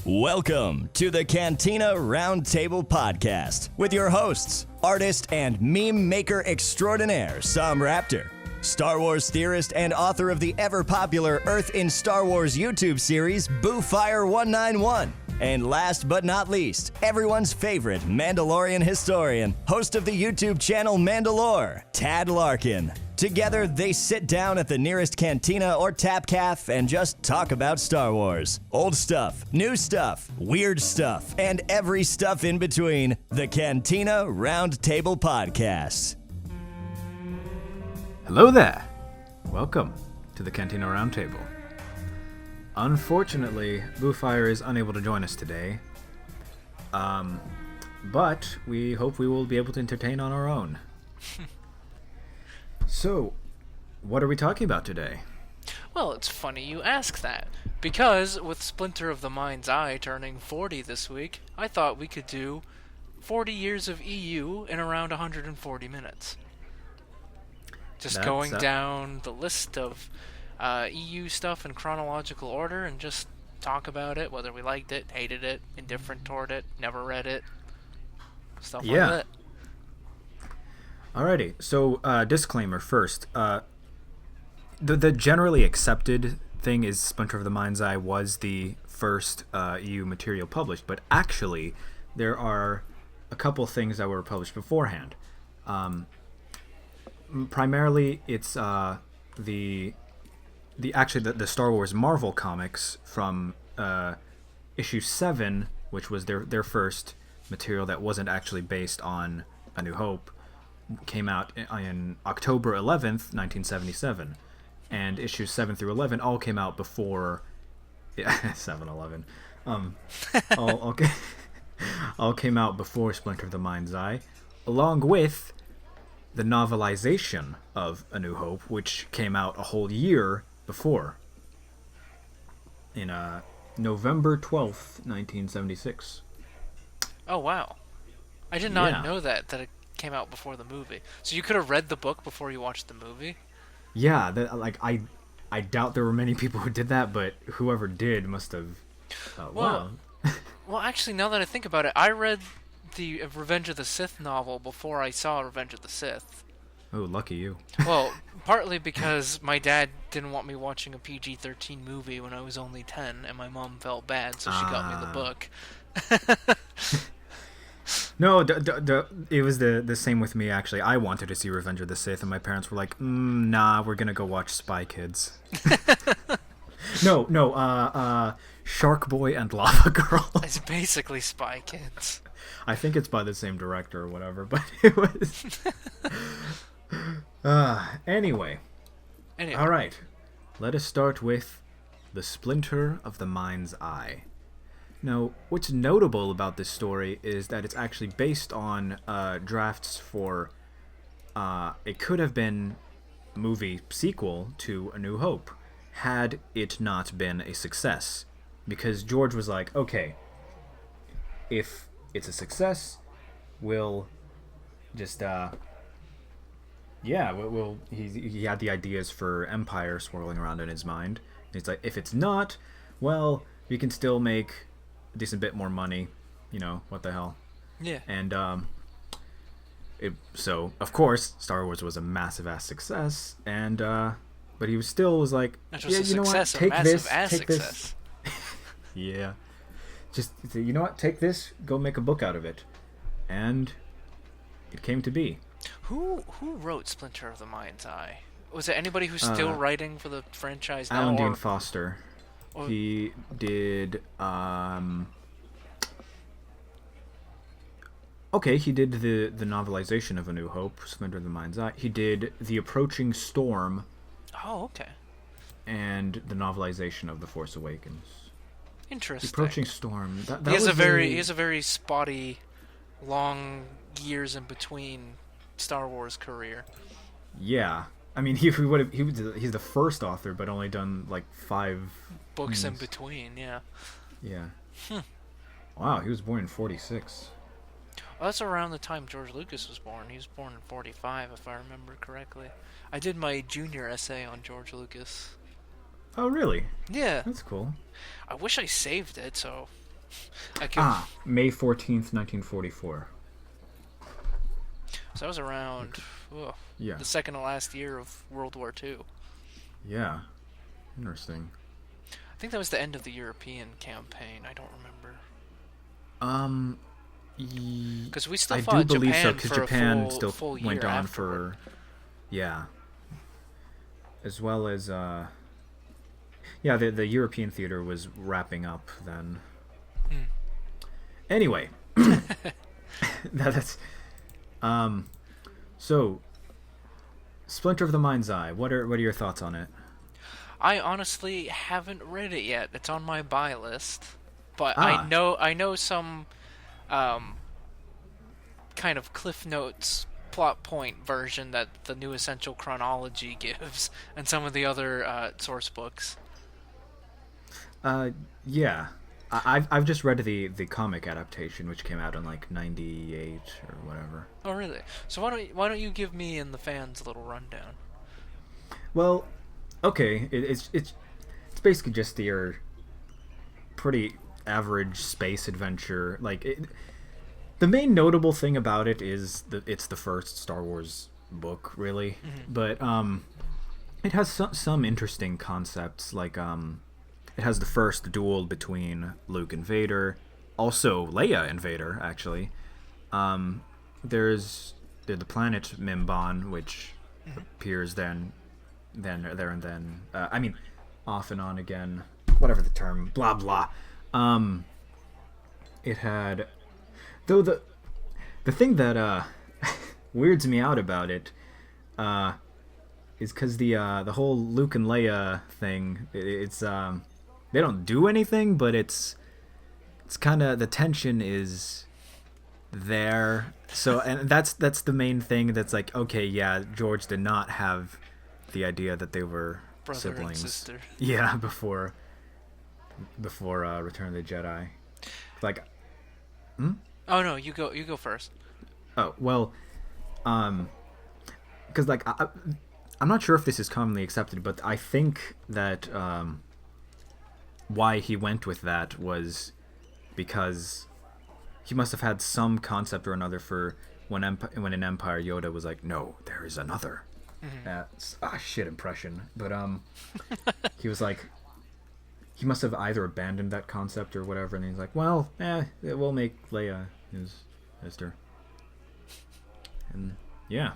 Welcome to the Cantina Roundtable Podcast with your hosts, artist and meme maker extraordinaire Sam Raptor, Star Wars theorist and author of the ever-popular Earth in Star Wars YouTube series, BooFire191, and last but not least, everyone's favorite Mandalorian historian, host of the YouTube channel Manda-LORE, Tad Larkin. Together, they sit down at the nearest cantina or tap caf and just talk about Star Wars. Old stuff, new stuff, weird stuff, and every stuff in between. The Cantina Roundtable Podcast. Hello there. Welcome to the Cantina Roundtable. Unfortunately, BooFire is unable to join us today. But we hope we will be able to entertain on our own. So, what are we talking about today? Well, it's funny you ask that, because with Splinter of the Mind's Eye turning 40 this week, I thought we could do 40 years of EU in around 140 minutes. Just going down the list of EU stuff in chronological order and just talk about it, whether we liked it, hated it, indifferent toward it, never read it, stuff like that. Alrighty, so disclaimer first. The generally accepted thing is Splinter of the Mind's Eye was the first EU material published, but actually there are a couple things that were published beforehand. Primarily, it's the Star Wars Marvel comics from issue 7, which was their first material that wasn't actually based on A New Hope. Came out in October 11th, 1977, and issues 7 through 11 all came out before 7-Eleven. All came out before Splinter of the Mind's Eye, along with the novelization of A New Hope, which came out a whole year before, in November 12th, 1976. Oh, wow. I did not know that it came out before the movie. So you could have read the book before you watched the movie? Yeah, I doubt there were many people who did that, but whoever did must have... wow. Well, actually, now that I think about it, I read the Revenge of the Sith novel before I saw Revenge of the Sith. Oh, lucky you. Well, partly because my dad didn't want me watching a PG-13 movie when I was only 10, and my mom felt bad, so she got me the book. No, it was the same with me, actually. I wanted to see Revenge of the Sith, and my parents were like, nah, we're gonna go watch Spy Kids. No, Shark Boy and Lava Girl. It's basically Spy Kids. I think it's by the same director or whatever, but it was... Anyway. All right. Let us start with the Splinter of the Mind's Eye. Now, what's notable about this story is that it's actually based on drafts for... it could have been a movie sequel to A New Hope, had it not been a success. Because George was like, okay, if it's a success, we'll just... he had the ideas for Empire swirling around in his mind. He's like, if it's not, well, we can still make a decent bit more money. You know, what the hell? Yeah. And so of course Star Wars was a massive ass success, and but he was like, yeah, you know what? Take this. Yeah. Just, you know what? Take this. Go make a book out of it, and it came to be. Who wrote Splinter of the Mind's Eye? Was it anybody who's still writing for the franchise now? Alan Dean Foster. He did... Okay, he did the novelization of A New Hope, Splinter of the Mind's Eye. He did The Approaching Storm. Oh, okay. And the novelization of The Force Awakens. Interesting. The Approaching Storm. He has a very spotty, long years in between Star Wars career. Yeah. I mean, he's the first author, but only done like 5 books in between, yeah. Yeah. Wow, he was born in 46. Well, that's around the time George Lucas was born. He was born in 45, if I remember correctly. I did my junior essay on George Lucas. Oh, really? Yeah. That's cool. I wish I saved it, so May 14th, 1944. So that was around the second to last year of World War II. Yeah. Interesting. I think that was the end of the European campaign. I don't remember. Because we still fought Japan for a full year went on afterward. as well as the European theater was wrapping up then. Anyway, that's so Splinter of the Mind's Eye. What are your thoughts on it? I honestly haven't read it yet. It's on my buy list, but I know some kind of Cliff Notes plot point version that the New Essential Chronology gives, and some of the other source books. Yeah, I've just read the comic adaptation, which came out in like '98 or whatever. Oh, really? So why don't you give me and the fans a little rundown? Well, okay, it's basically just your pretty average space adventure. The main notable thing about it is it's the first Star Wars book, really. Mm-hmm. But it has some interesting concepts, like it has the first duel between Luke and Vader, also Leia and Vader, actually. There's the planet Mimban, which appears then off and on again, whatever the term, blah blah. It had, though, the thing that weirds me out about it is because the whole Luke and Leia thing, it's they don't do anything, but it's kind of, the tension is there. So, and that's the main thing. That's like, okay, yeah, George did not have the idea that they were brother siblings. And sister. Yeah, before Return of the Jedi. Like, Oh no, you go first. Oh well, because like I'm not sure if this is commonly accepted, but I think that why he went with that was because he must have had some concept or another for when in Empire Yoda was like, no, there is another. Mm-hmm. Shit impression. But he was like, he must have either abandoned that concept or whatever, and he's like, well, we'll make Leia his sister. And yeah.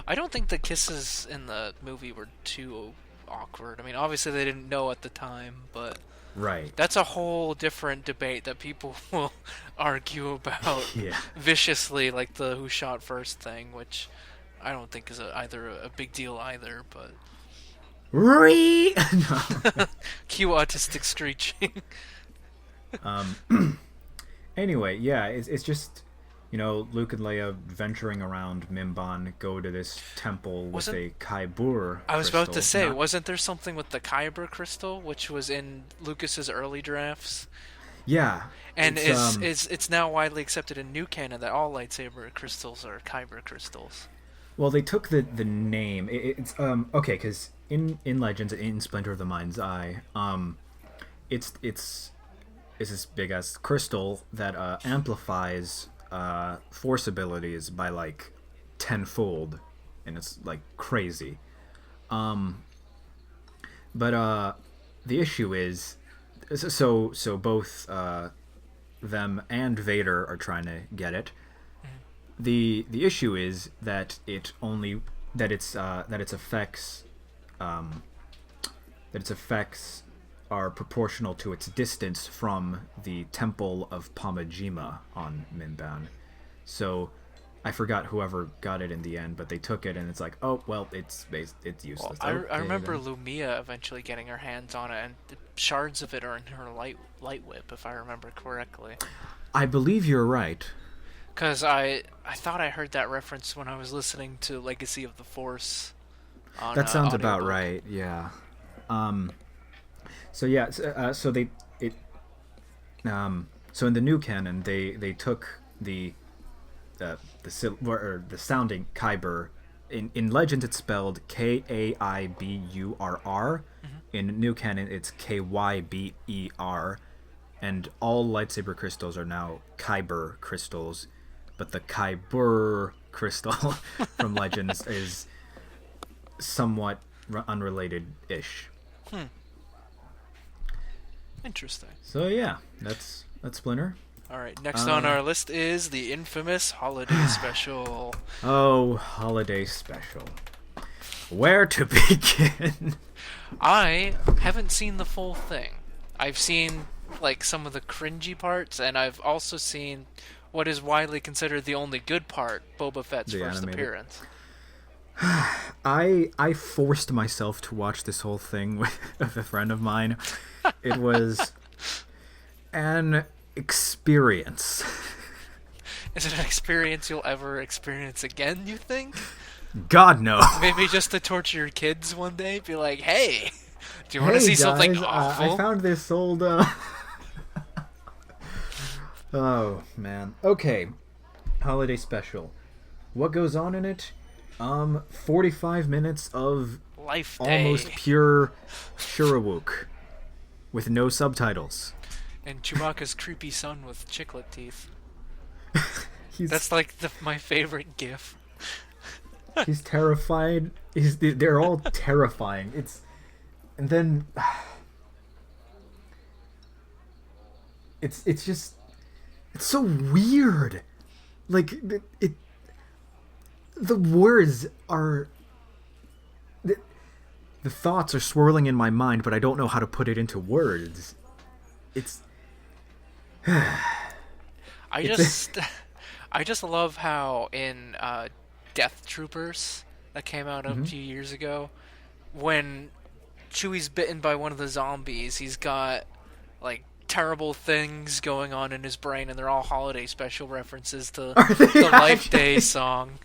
I don't think the kisses in the movie were too awkward. I mean, obviously they didn't know at the time, but right. That's a whole different debate that people will argue about viciously, like the who shot first thing, which I don't think is either a big deal either, but cue autistic screeching. Anyway, yeah, it's just, Luke and Leia venturing around Mimban, go to this temple with a Kyber I was about to say, wasn't there something with the Kyber crystal, which was in Lucas's early drafts? Yeah. And it's now widely accepted in new canon that all lightsaber crystals are Kyber crystals. Well, they took the name. It's okay, because in Legends, in Splinter of the Mind's Eye, it's this big ass crystal that amplifies force abilities by like tenfold, and it's like crazy. But the issue is, so both them and Vader are trying to get it. The issue is that its effects are proportional to its distance from the Temple of Pomajima on Mimban. So I forgot whoever got it in the end, but they took it, and it's like, oh well, it's useless. Well, I remember Lumia eventually getting her hands on it, and the shards of it are in her light whip, if I remember correctly. I believe you're right. Because I thought I heard that reference when I was listening to Legacy of the Force. That sounds about right. Yeah. So in the new canon, they took the sounding Kyber. In Legends, it's spelled Kaiburr. Mm-hmm. In new canon, it's Kyber. and all lightsaber crystals are now Kyber crystals, but the Kyber crystal from Legends is somewhat unrelated-ish. Interesting. So yeah, that's Splinter. All right, next on our list is the infamous Holiday Special. Oh, Holiday Special. Where to begin? I haven't seen the full thing. I've seen like some of the cringy parts, and I've also seen what is widely considered the only good part, Boba Fett's first appearance. I forced myself to watch this whole thing with a friend of mine. It was an experience. Is it an experience you'll ever experience again, you think? God, no. Maybe just to torture your kids one day? Be like, hey, do you want to see something awful? I found this old... Oh, man. Okay. Holiday Special. What goes on in it? 45 minutes of Life Day. Almost pure Shurawuk with no subtitles. And Chewbacca's creepy son with chiclet teeth. That's like my favorite gif. He's terrified. They're all terrifying. And then it's just, it's so weird. Like the words are, the thoughts are swirling in my mind, but I don't know how to put it into words. It's I just love how in Death Troopers that came out a few years ago, when Chewie's bitten by one of the zombies, he's got like terrible things going on in his brain, and they're all Holiday Special references to the Life Day song.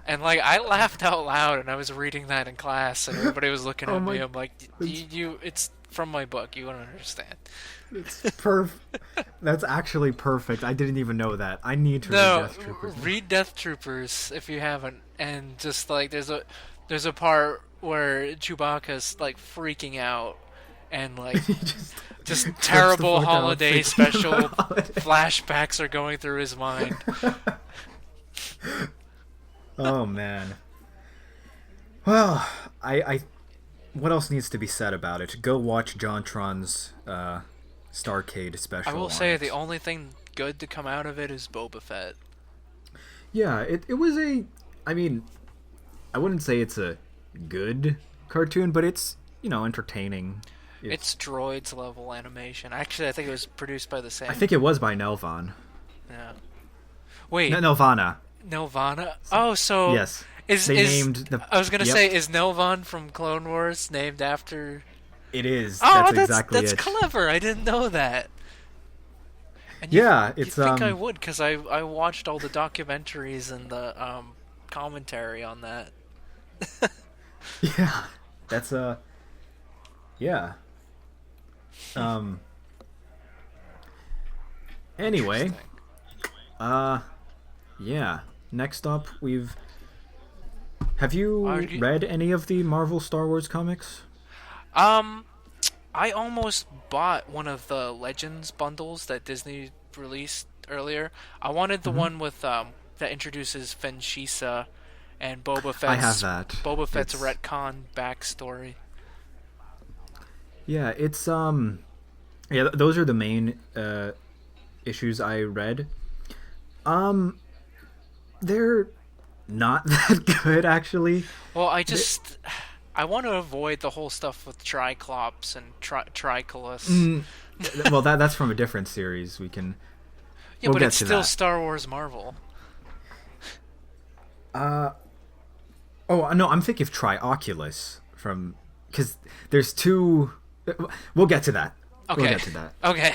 And like I laughed out loud, and I was reading that in class, and everybody was looking at me. I'm like, you it's from my book. You won't understand. It's perfect. That's actually perfect. I didn't even know that. I need to read Death Troopers. Read Death Troopers if you haven't, and just like there's a part where Chewbacca's like freaking out, and like just terrible Holiday Special flashbacks are going through his mind. Oh man. Well, I what else needs to be said about it? Go watch JonTron's Starcade special. I will say the only thing good to come out of it is Boba Fett. Yeah, it was I mean, I wouldn't say it's a good cartoon, but it's, entertaining. It's droids level animation. Actually, I think it was produced by the same. I think it was by Nelvon. Yeah. Wait. Nelvana. Nelvana? Oh, so yes. I was gonna say, is Nelvon from Clone Wars named after? It is. Oh, that's exactly that's it. clever. I didn't know that. And yeah, you think I would, because I watched all the documentaries and the commentary on that. Yeah, that's yeah. Anyway, yeah. Next up, have you read any of the Marvel Star Wars comics? I almost bought one of the Legends bundles that Disney released earlier. I wanted the one with that introduces Fenshisa and Boba Fett's. I have that. Boba Fett's retcon backstory. Yeah, it's yeah, those are the main issues I read. They're not that good, actually. Well, I want to avoid the whole stuff with Triclops and Tricolus. Well, that's from a different series. We'll but it's still that. Star Wars Marvel. Oh no, I'm thinking of Trioculus because there's two. We'll get to that. Okay. We'll get to that. Okay.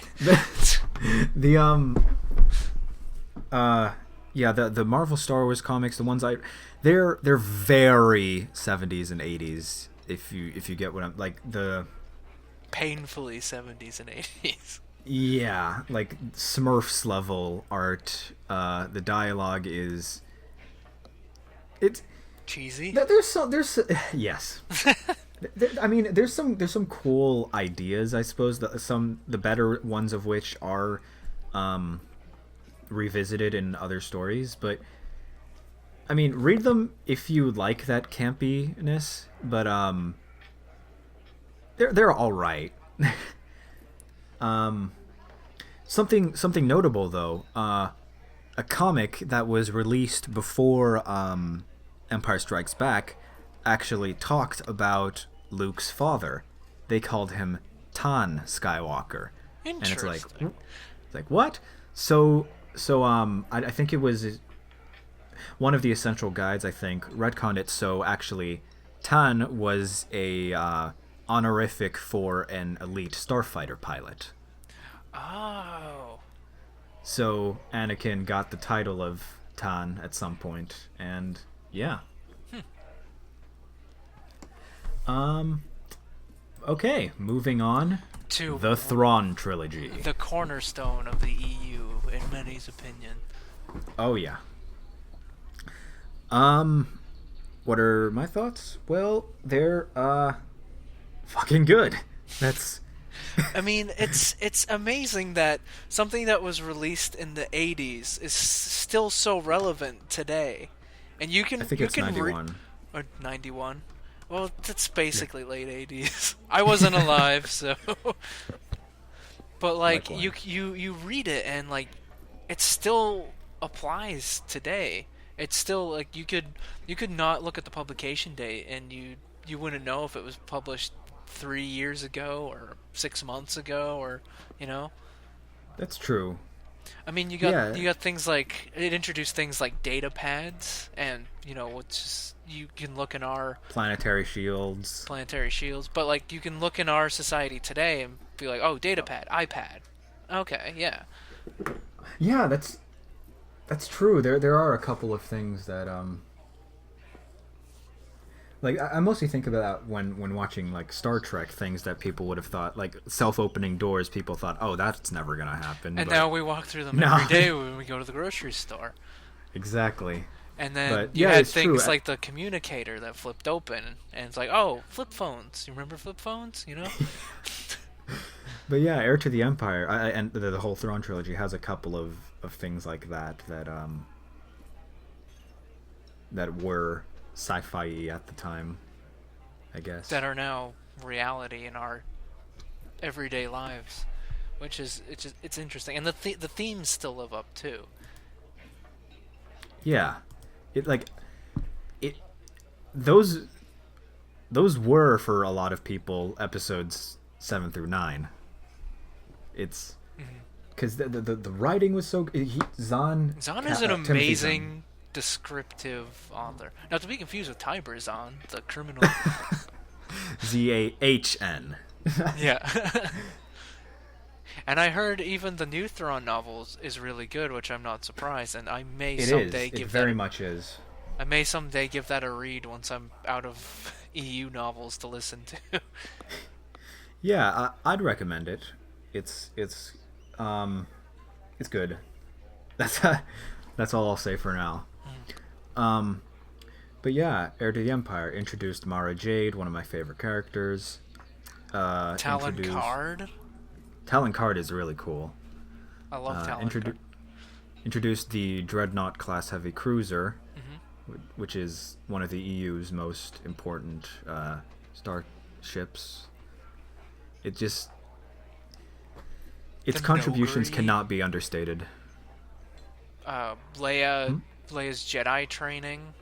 Yeah, the Marvel Star Wars comics, the ones they're very 70s and 80s. If you get what I'm like, the painfully 70s and 80s. Yeah, like Smurfs level art. The dialogue it's cheesy. There's yes. I mean, there's some cool ideas, I suppose. The better ones of which are revisited in other stories, but I mean, read them if you like that campiness. But they're all right. Something notable though. A comic that was released before Empire Strikes Back actually talked about Luke's father. They called him Tan Skywalker. And it's like what? So I think it was one of the essential guides, I think, retconned it so actually Tan was a honorific for an elite starfighter pilot. Oh. So Anakin got the title of Tan at some point, and yeah. Okay, moving on to the Thrawn trilogy. The cornerstone of the EU, in many's opinion. Oh yeah. What are my thoughts? Well, they're fucking good. That's I mean, it's amazing that something that was released in the 80s is still so relevant today. And you can I think it's 91. Or 91. Well, it's basically late 80s. I wasn't alive, so but like you read it and like it still applies today. It's still like you could not look at the publication date and you wouldn't know if it was published 3 years ago or 6 months ago, or That's true. I mean, you got things like it introduced things like data pads, and which is, you can look in our planetary shields, but like you can look in our society today and be like, oh, data pad, iPad, okay, yeah, that's true. There are a couple of things that like I mostly think about when watching like Star Trek, things that people would have thought, like self-opening doors, people thought, oh, that's never gonna happen. And now we walk through them every day when we go to the grocery store. Exactly. And then you had things like the communicator that flipped open, and it's like, oh, flip phones. You remember flip phones? But yeah, Heir to the Empire, and the whole Thrawn trilogy has a couple of things like that were sci-fi at the time, I guess. That are now reality in our everyday lives, which is it's interesting, and the themes still live up too. Yeah, those were for a lot of people episodes 7 through 9. It's because the writing was so Zahn is an amazing descriptive author, not to be confused with Tiber Zahn, the criminal. Zahn. Yeah. And I heard even the new Thrawn novels is really good, which I'm not surprised, and I may someday give that. It very much is. I may someday give that a read once I'm out of EU novels to listen to. Yeah, I'd recommend it. It's good. That's all I'll say for now. But yeah, Heir to the Empire introduced Mara Jade, one of my favorite characters. Talon Card. Talon Card is really cool. I love Talon Card. Introduced the Dreadnought class heavy cruiser, which is one of the EU's most important starships. Its contributions cannot be understated. Leia's Jedi training.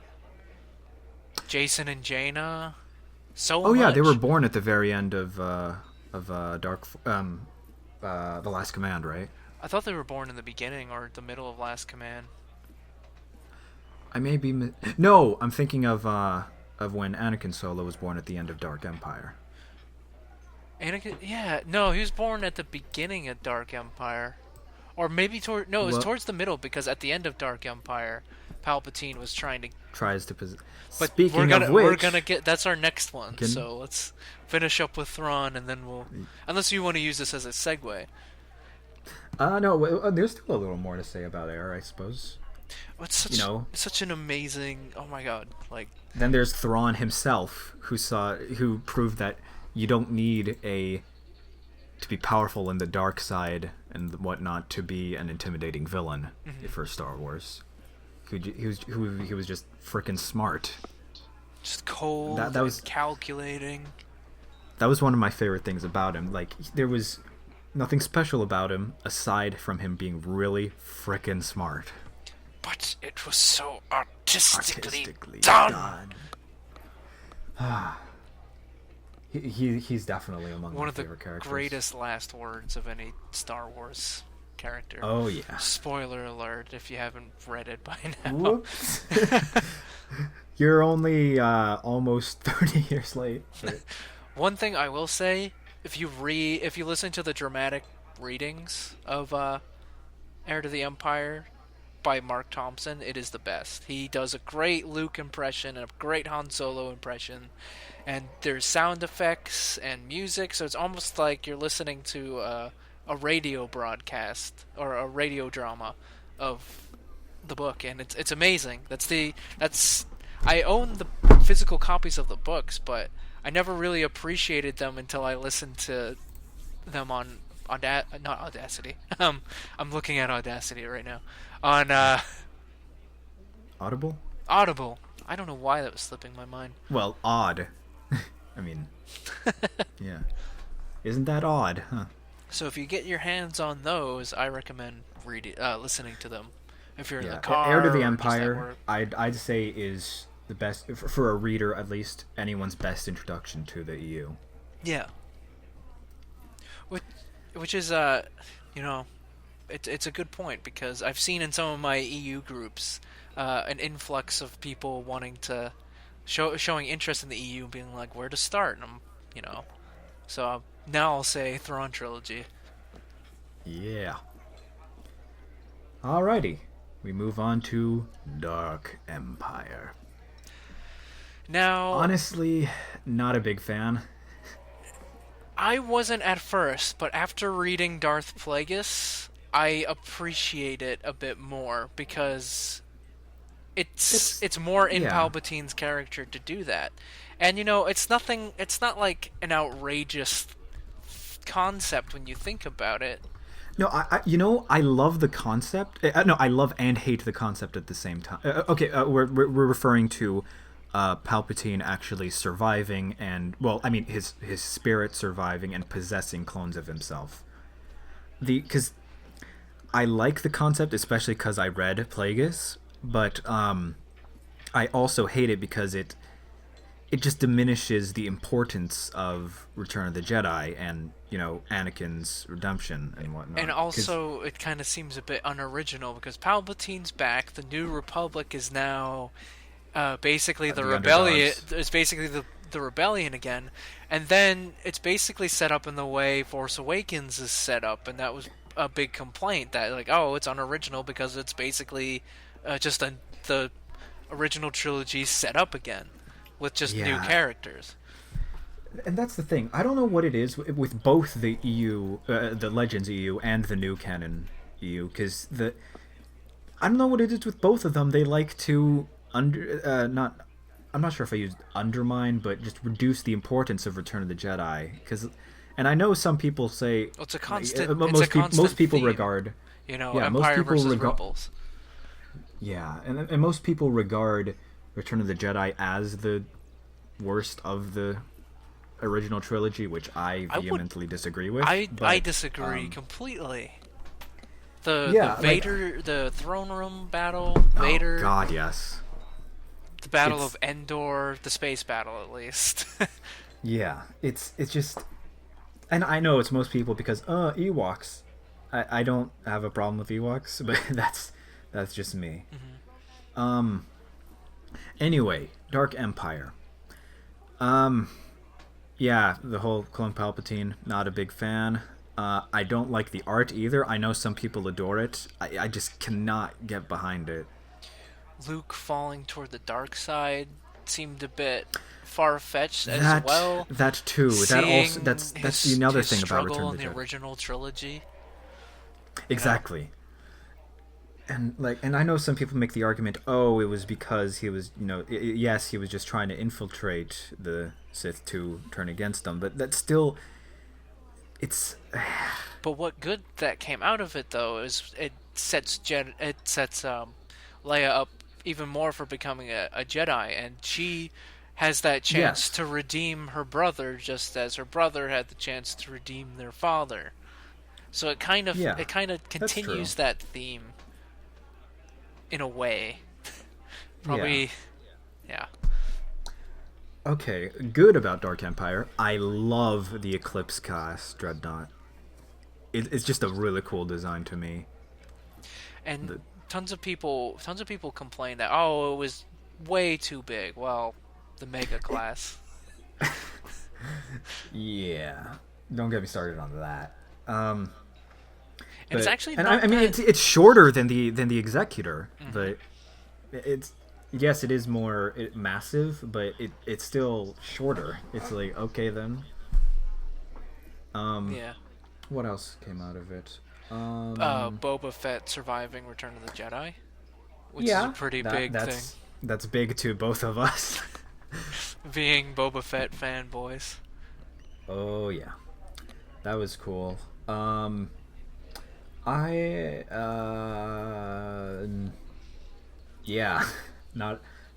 Jason and Jaina. Yeah, they were born at the very end of The Last Command, right? I thought they were born in the beginning or the middle of Last Command. I may be No, I'm thinking of when Anakin Solo was born at the end of Dark Empire. Anakin, yeah, no, he was born at the beginning of Dark Empire, or maybe it was towards the middle, because at the end of Dark Empire, Palpatine was tries to possess. But we're gonna get that's our next one. So let's finish up with Thrawn, and then unless you want to use this as a segue. No, there's still a little more to say about Heir, I suppose. It's such an amazing. Oh my god! Like then there's Thrawn himself, who proved that you don't need to be powerful in the dark side and whatnot to be an intimidating villain for Star Wars. He was just freaking smart. Just cold. That was calculating. That was one of my favorite things about him. Like, there was nothing special about him aside from him being really freaking smart. But it was so artistically done. He's definitely among one my of the favorite characters. Greatest last words of any Star Wars character. Oh yeah. Spoiler alert if you haven't read it by now. Whoops. You're only almost 30 years late. But... One thing I will say, if you listen to the dramatic readings of Heir to the Empire by Mark Thompson, it is the best. He does a great Luke impression and a great Han Solo impression, and there's sound effects and music, so it's almost like you're listening to a radio broadcast or a radio drama of the book, and it's amazing. I own the physical copies of the books, but I never really appreciated them until I listened to them on not Audacity. I'm looking at Audacity right now. On Audible? Audible. I don't know why that was slipping my mind. Well, odd. I mean, yeah. Isn't that odd, huh? So if you get your hands on those, I recommend listening to them. If you're in the car, Heir to the Empire, I'd say is the best for a reader, at least anyone's best introduction to the EU. Yeah. Which is it's a good point, because I've seen in some of my EU groups an influx of people wanting to showing interest in the EU and being like, where to start, and so now I'll say Thrawn Trilogy. Yeah. Alrighty. We move on to Dark Empire. Now, honestly, not a big fan. I wasn't at first, but after reading Darth Plagueis, I appreciate it a bit more, because it's more in Palpatine's character to do that. And it's not like an outrageous concept when you think about it. No, I love the concept. I love and hate the concept at the same time. We're referring to Palpatine actually surviving his spirit surviving and possessing clones of himself. Because I like the concept, especially because I read Plagueis, but I also hate it because it just diminishes the importance of Return of the Jedi and Anakin's redemption and whatnot. And also, it kind of seems a bit unoriginal, because Palpatine's back. The New Republic is now basically the rebellion. It's basically the rebellion again, and then it's basically set up in the way Force Awakens is set up, and that was a big complaint that it's unoriginal because it's basically just the original trilogy set up again with just new characters. And that's the thing. I don't know what it is with both the EU, the Legends EU, and the new canon EU, because I don't know what it is with both of them. They like to I'm not sure if I used undermine, but just reduce the importance of Return of the Jedi. And I know some people say it's a constant. Most people theme, regard, Empire versus Rebels. Yeah, and most people regard Return of the Jedi as the worst of the original trilogy, which I vehemently disagree with. I disagree completely. The Vader, the throne room battle, Vader. Oh God, yes. The Battle of Endor, the space battle, at least. Yeah, it's just, and I know it's most people because Ewoks. I don't have a problem with Ewoks, but that's just me. Mm-hmm. Anyway, Dark Empire. Yeah, the whole Clone Palpatine, not a big fan. I don't like the art either. I know some people adore it. I just cannot get behind it. Luke falling toward the dark side seemed a bit far-fetched as well. That too. That's another thing about Return of the Jedi. In the original trilogy. Exactly. And I know some people make the argument, oh, it was because he was, yes, he was just trying to infiltrate the Sith to turn against them, but that's still, it's. But what good that came out of it, though, is it sets Leia up even more for becoming a Jedi, and she has that chance to redeem her brother, just as her brother had the chance to redeem their father. So it kind of continues that theme in a way. Probably, yeah. Okay, good about Dark Empire. I love the Eclipse class Dreadnought. It's just a really cool design to me. And tons of people complain that it was way too big. Well, the Mega class. Yeah, don't get me started on that. And it's actually not I mean it's shorter than the Executor, but it's it is more massive, but it's still shorter. It's like, okay then. Yeah. What else came out of it? Boba Fett surviving Return of the Jedi, which is a pretty big thing. That's big to both of us. Being Boba Fett fanboys. Oh yeah, that was cool. Not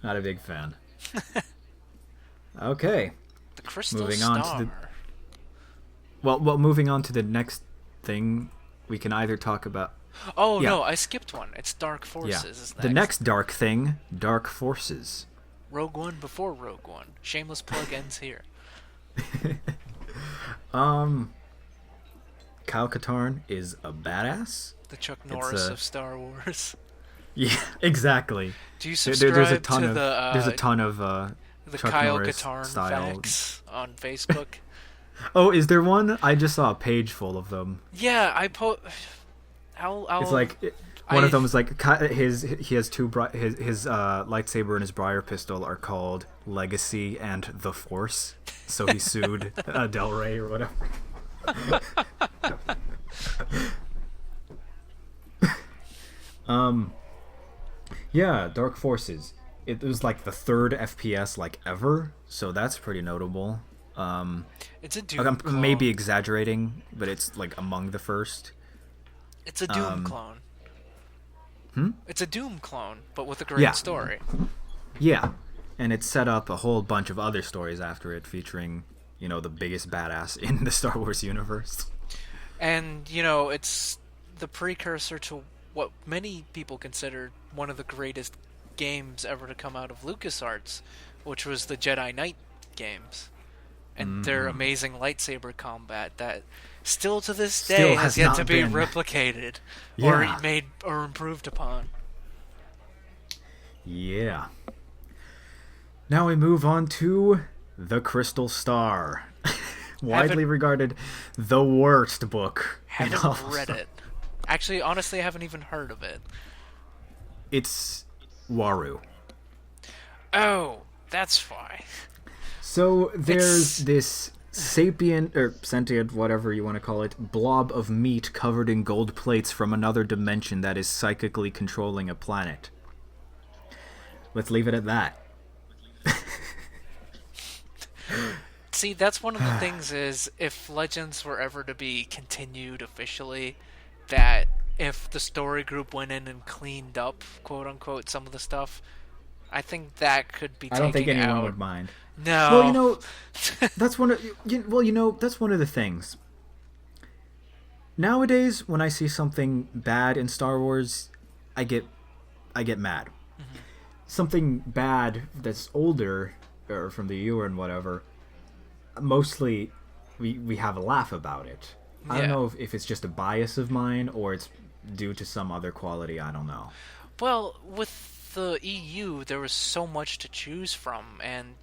a big fan. Okay. The Crystal moving Star. On to the, well, moving on to the next thing, we can either talk about. Oh no, I skipped one. It's Dark Forces. Yeah. Is The next dark thing, Dark Forces. Rogue One before Rogue One. Shameless plug ends here. Kyle Katarn is a badass. The Chuck Norris of Star Wars. Yeah, exactly. Do you subscribe there's a ton of the Chuck Kyle Norris Katarn style facts on Facebook? Oh, is there one? I just saw a page full of them. Yeah, It's like one of them is like he has two his lightsaber and his briar pistol are called Legacy and the Force, so he sued Del Rey or whatever. Yeah, Dark Forces. It was like the third FPS like ever, so that's pretty notable. It's a Doom clone. Maybe exaggerating, but it's like among the first. It's a Doom clone. It's a Doom clone, but with a great story. Yeah, and it set up a whole bunch of other stories after it, featuring, the biggest badass in the Star Wars universe. And, it's the precursor to what many people consider one of the greatest games ever to come out of LucasArts, which was the Jedi Knight games. And their amazing lightsaber combat that still to this day has yet to be replicated or made or improved upon. Yeah. Now we move on to The Crystal Star. Widely regarded the worst book. Haven't read it. Actually, honestly, I haven't even heard of it. It's Waru. Oh, that's why. So there's this sapient, or sentient, whatever you want to call it, blob of meat covered in gold plates from another dimension that is psychically controlling a planet. Let's leave it at that. See, that's one of the things is, if Legends were ever to be continued officially, that if the story group went in and cleaned up, quote-unquote, some of the stuff, I think that could be taken out. I don't think anyone would mind. No. Well, that's one of that's one of the things. Nowadays, when I see something bad in Star Wars, I get mad. Mm-hmm. Something bad that's older, or from the EU and whatever, mostly we have a laugh about it. Yeah. I don't know if it's just a bias of mine or it's due to some other quality. I don't know. Well, with the EU, there was so much to choose from, and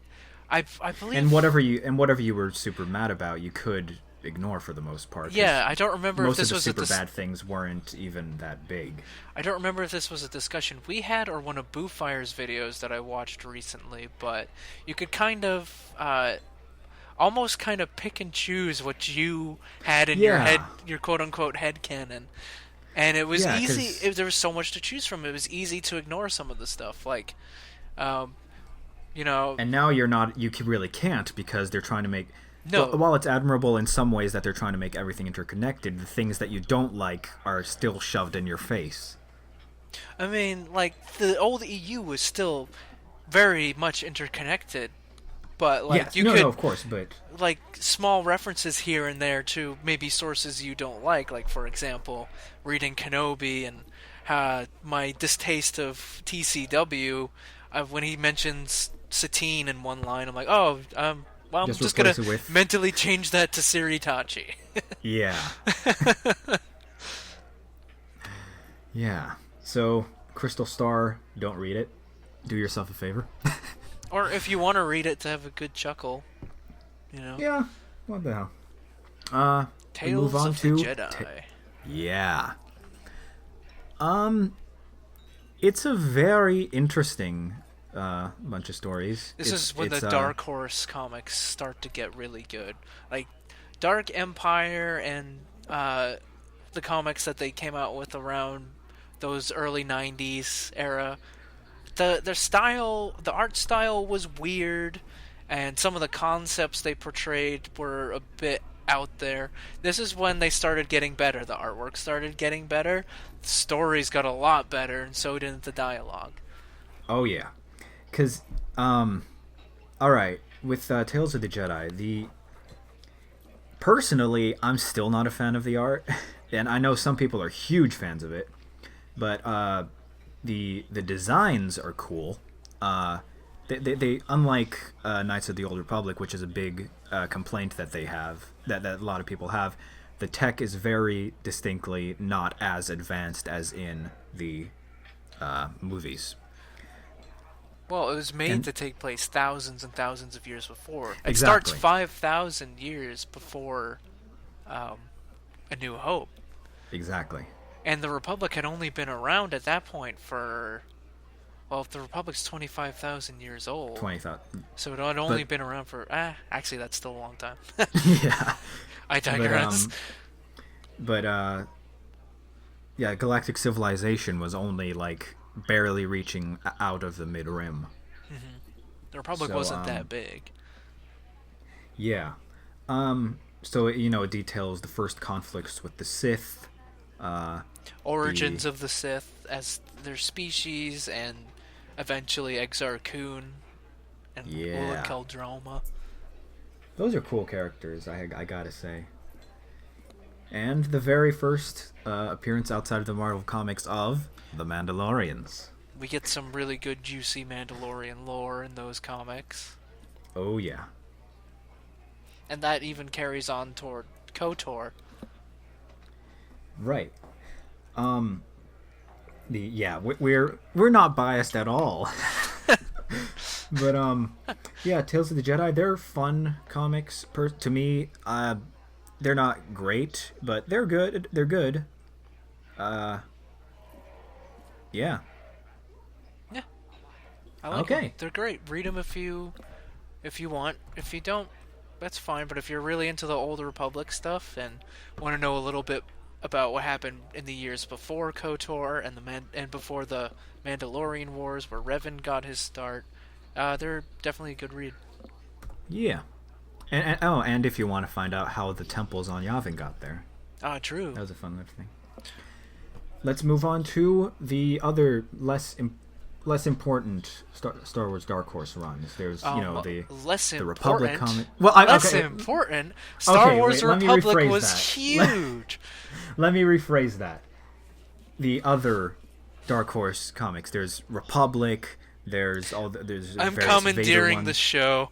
I believe. And whatever you were super mad about, you could ignore for the most part. Yeah, I don't remember if this was most of the super bad things weren't even that big. I don't remember if this was a discussion we had or one of Boofire's videos that I watched recently, but you could kind of almost pick and choose what you had in your head, your quote-unquote head canon. And it was easy. There was so much to choose from. It was easy to ignore some of the stuff, like, you know. And now you're not. You really can't, because they're trying to make. No. While it's admirable in some ways that they're trying to make everything interconnected, the things that you don't like are still shoved in your face. I mean, like, the old EU was still very much interconnected, but like you could, of course, but like small references here and there to maybe sources you don't like for example, reading Kenobi and my distaste of TCW, when he mentions Satine in one line, I'm like, well, I'm just gonna mentally change that to Siritachi. Yeah. Yeah. So, Crystal Star, don't read it. Do yourself a favor. Or if you want to read it to have a good chuckle, you know. Yeah. What the hell? Tales move on of to the Jedi. Yeah. It's a very interesting bunch of stories. This is when the Dark Horse comics start to get really good. Like Dark Empire and the comics that they came out with around those early 90s era. Their style, the art style was weird, and some of the concepts they portrayed were a bit out there. This is when they started getting better. The artwork started getting better. The stories got a lot better, and so did the dialogue. Oh, yeah. Because, alright, with Tales of the Jedi, personally, I'm still not a fan of the art, and I know some people are huge fans of it, but, the designs are cool. They unlike Knights of the Old Republic, which is a big complaint that they have, that a lot of people have, the tech is very distinctly not as advanced as in the movies. Well, it was made to take place thousands and thousands of years before. It Exactly. starts 5,000 years before A New Hope. Exactly. And the Republic had only been around at that point for... Well, if the Republic's 25,000 years old... 20,000. So it had only been around for... actually, that's still a long time. Yeah. I digress. Yeah, Galactic Civilization was only, like, barely reaching out of the mid-rim. Mm-hmm. The Republic wasn't that big. Yeah. So, it details the first conflicts with the Sith, origins of the Sith as their species, and eventually Exar Kun and Ulla Keldroma. Those are cool characters, I gotta say. And the very first appearance outside of the Marvel Comics of the Mandalorians. We get some really good, juicy Mandalorian lore in those comics. Oh, yeah. And that even carries on toward KOTOR. Right. We're not biased at all. But yeah, Tales of the Jedi, they're fun comics. To me, they're not great, but they're good. They're good. Yeah. Yeah. I like them. They're great. Read them if you want. If you don't, that's fine. But if you're really into the Old Republic stuff and want to know a little bit about what happened in the years before KOTOR and before the Mandalorian Wars, where Revan got his start, they're definitely a good read. Yeah. And if you want to find out how the temples on Yavin got there. True. That was a fun little thing. Let's move on to the other less important Star Wars Dark Horse runs. There's the Republic comic. Well, less important. Star Wars Republic was huge. Let me rephrase that. The other Dark Horse comics. There's Republic. There's I'm commandeering the show.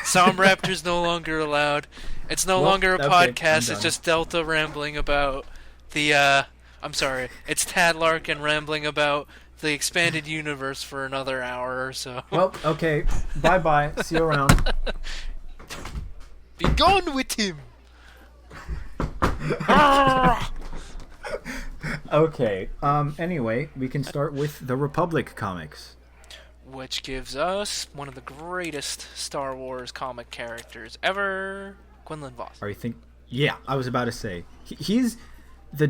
Sound Raptor's no longer allowed. It's no longer a podcast. It's just Delta rambling about the. I'm sorry. It's Tad Larkin rambling about the expanded universe for another hour or so. Well, okay. Bye-bye. See you around. Be gone with him. Okay. Anyway, we can start with the Republic comics, which gives us one of the greatest Star Wars comic characters ever, Quinlan Vos. Yeah, I was about to say he's the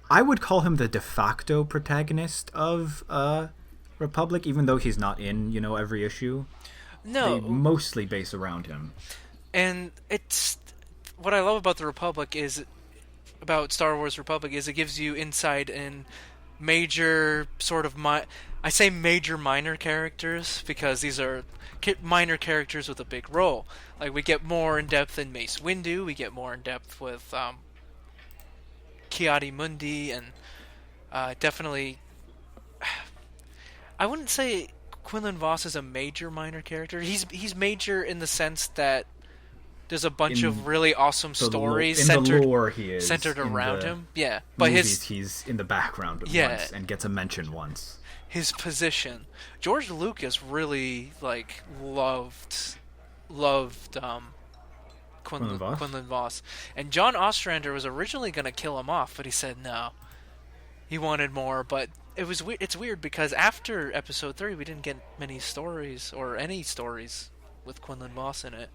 I would call him the de facto protagonist of Republic, even though he's not in every issue. No, they mostly base around him. And it's what I love about the Republic is about Star Wars Republic is it gives you insight in major sort of I say major minor characters because these are minor characters with a big role. Like we get more in depth in Mace Windu, we get more in depth with Ki-Adi-Mundi, and definitely I wouldn't say Quinlan Vos is a major minor character. He's major in the sense that there's a bunch of really awesome stories centered around him. Yeah, but he's in the background once and gets a mention once. His position, George Lucas really loved Quinlan Vos, and John Ostrander was originally going to kill him off, but he said no. He wanted more, but it's weird because after Episode 3, we didn't get many stories or any stories with Quinlan Vos in it.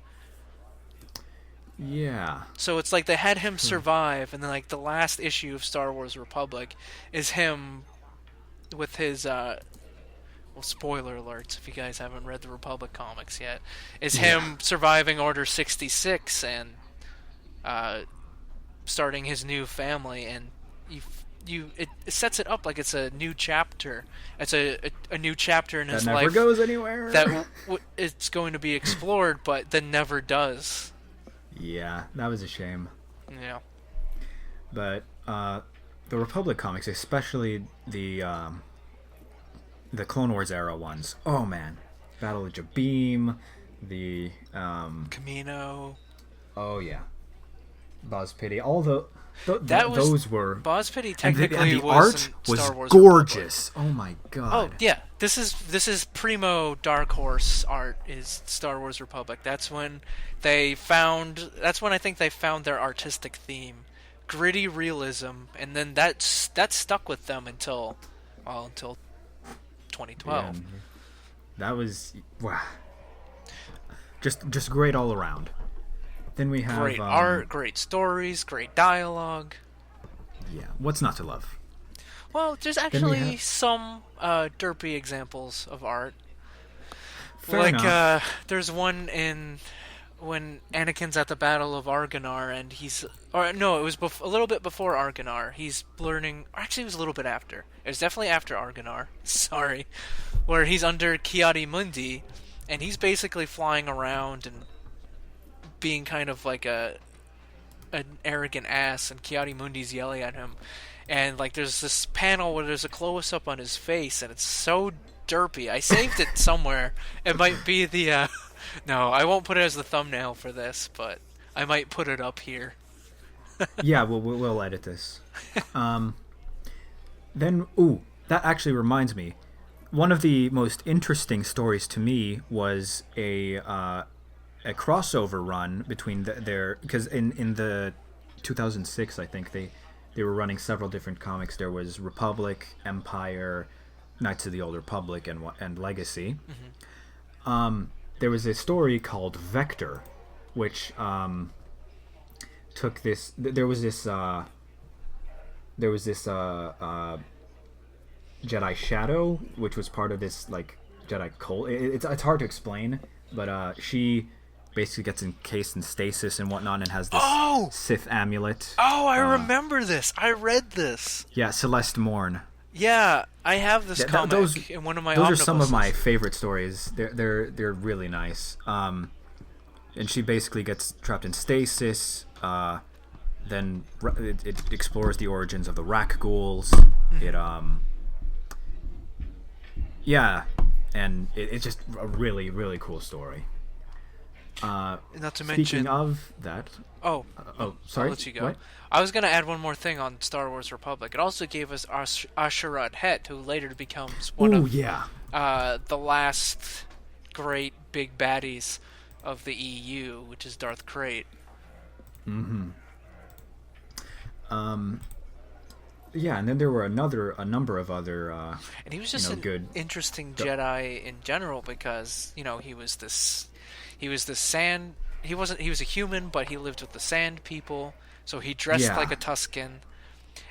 Yeah. So it's like they had him survive, and then the last issue of Star Wars Republic is him with his spoiler alerts if you guys haven't read the Republic comics yet, is him surviving Order 66 and starting his new family, and it sets it up like it's a new chapter. It's a new chapter in his life. That never goes anywhere. That it's going to be explored, but then never does. Yeah, that was a shame. Yeah. But the Republic comics, especially the Clone Wars era ones, oh man, Battle of Jabeam, the Camino. Oh yeah, Boz Pity. All those were Boz Pity. Technically, and the was art Star was Wars gorgeous. Republic. Oh my god. Oh yeah, this is primo Dark Horse art. Is Star Wars Republic. That's when I think they found their artistic theme, gritty realism, and then that stuck with them until 2012. Yeah, that was wow. Just great all around. Then we have great art, great stories, great dialogue. Yeah, what's not to love? Well, there's actually some derpy examples of art. Fair enough. There's one when Anakin's at the Battle of Argonar, and it was a little bit before Argonar. He's learning. Actually, it was a little bit after. It was definitely after Argonar. Sorry, where he's under Ki-Adi-Mundi, and he's basically flying around and being kind of like an arrogant ass, and Ki-Adi-Mundi's yelling at him, and there's this panel where there's a close up on his face, and it's so derpy. I saved it somewhere. It might be the no, I won't put it as the thumbnail for this, but I might put it up here. Yeah, we'll edit this. Then that actually reminds me. One of the most interesting stories to me was a crossover run between because in the 2006, I think they were running several different comics. There was Republic, Empire, Knights of the Old Republic, and Legacy. Mm-hmm. There was a story called Vector, which took this. There was this Jedi Shadow, which was part of this Jedi cult. It's hard to explain, but she basically gets encased in stasis and whatnot, and has this Sith amulet. Oh, I remember this. I read this. Yeah, Celeste Morn. Yeah, I have this comic in one of my omnibuses. Those are some of my favorite stories. They're really nice. And she basically gets trapped in stasis. Then it explores the origins of the Rakk ghouls. It's just a really, really cool story. Not to speaking mention of that. Sorry. I'll let you go. What? I was going to add one more thing on Star Wars Republic. It also gave us Asherat Het, who later becomes one of the last great big baddies of the EU, which is Darth Krayt. Mm-hmm. Yeah, and then there were a number of other. And he was just an interesting Jedi in general because he was a human, but he lived with the Sand people. So he dressed like a Tusken.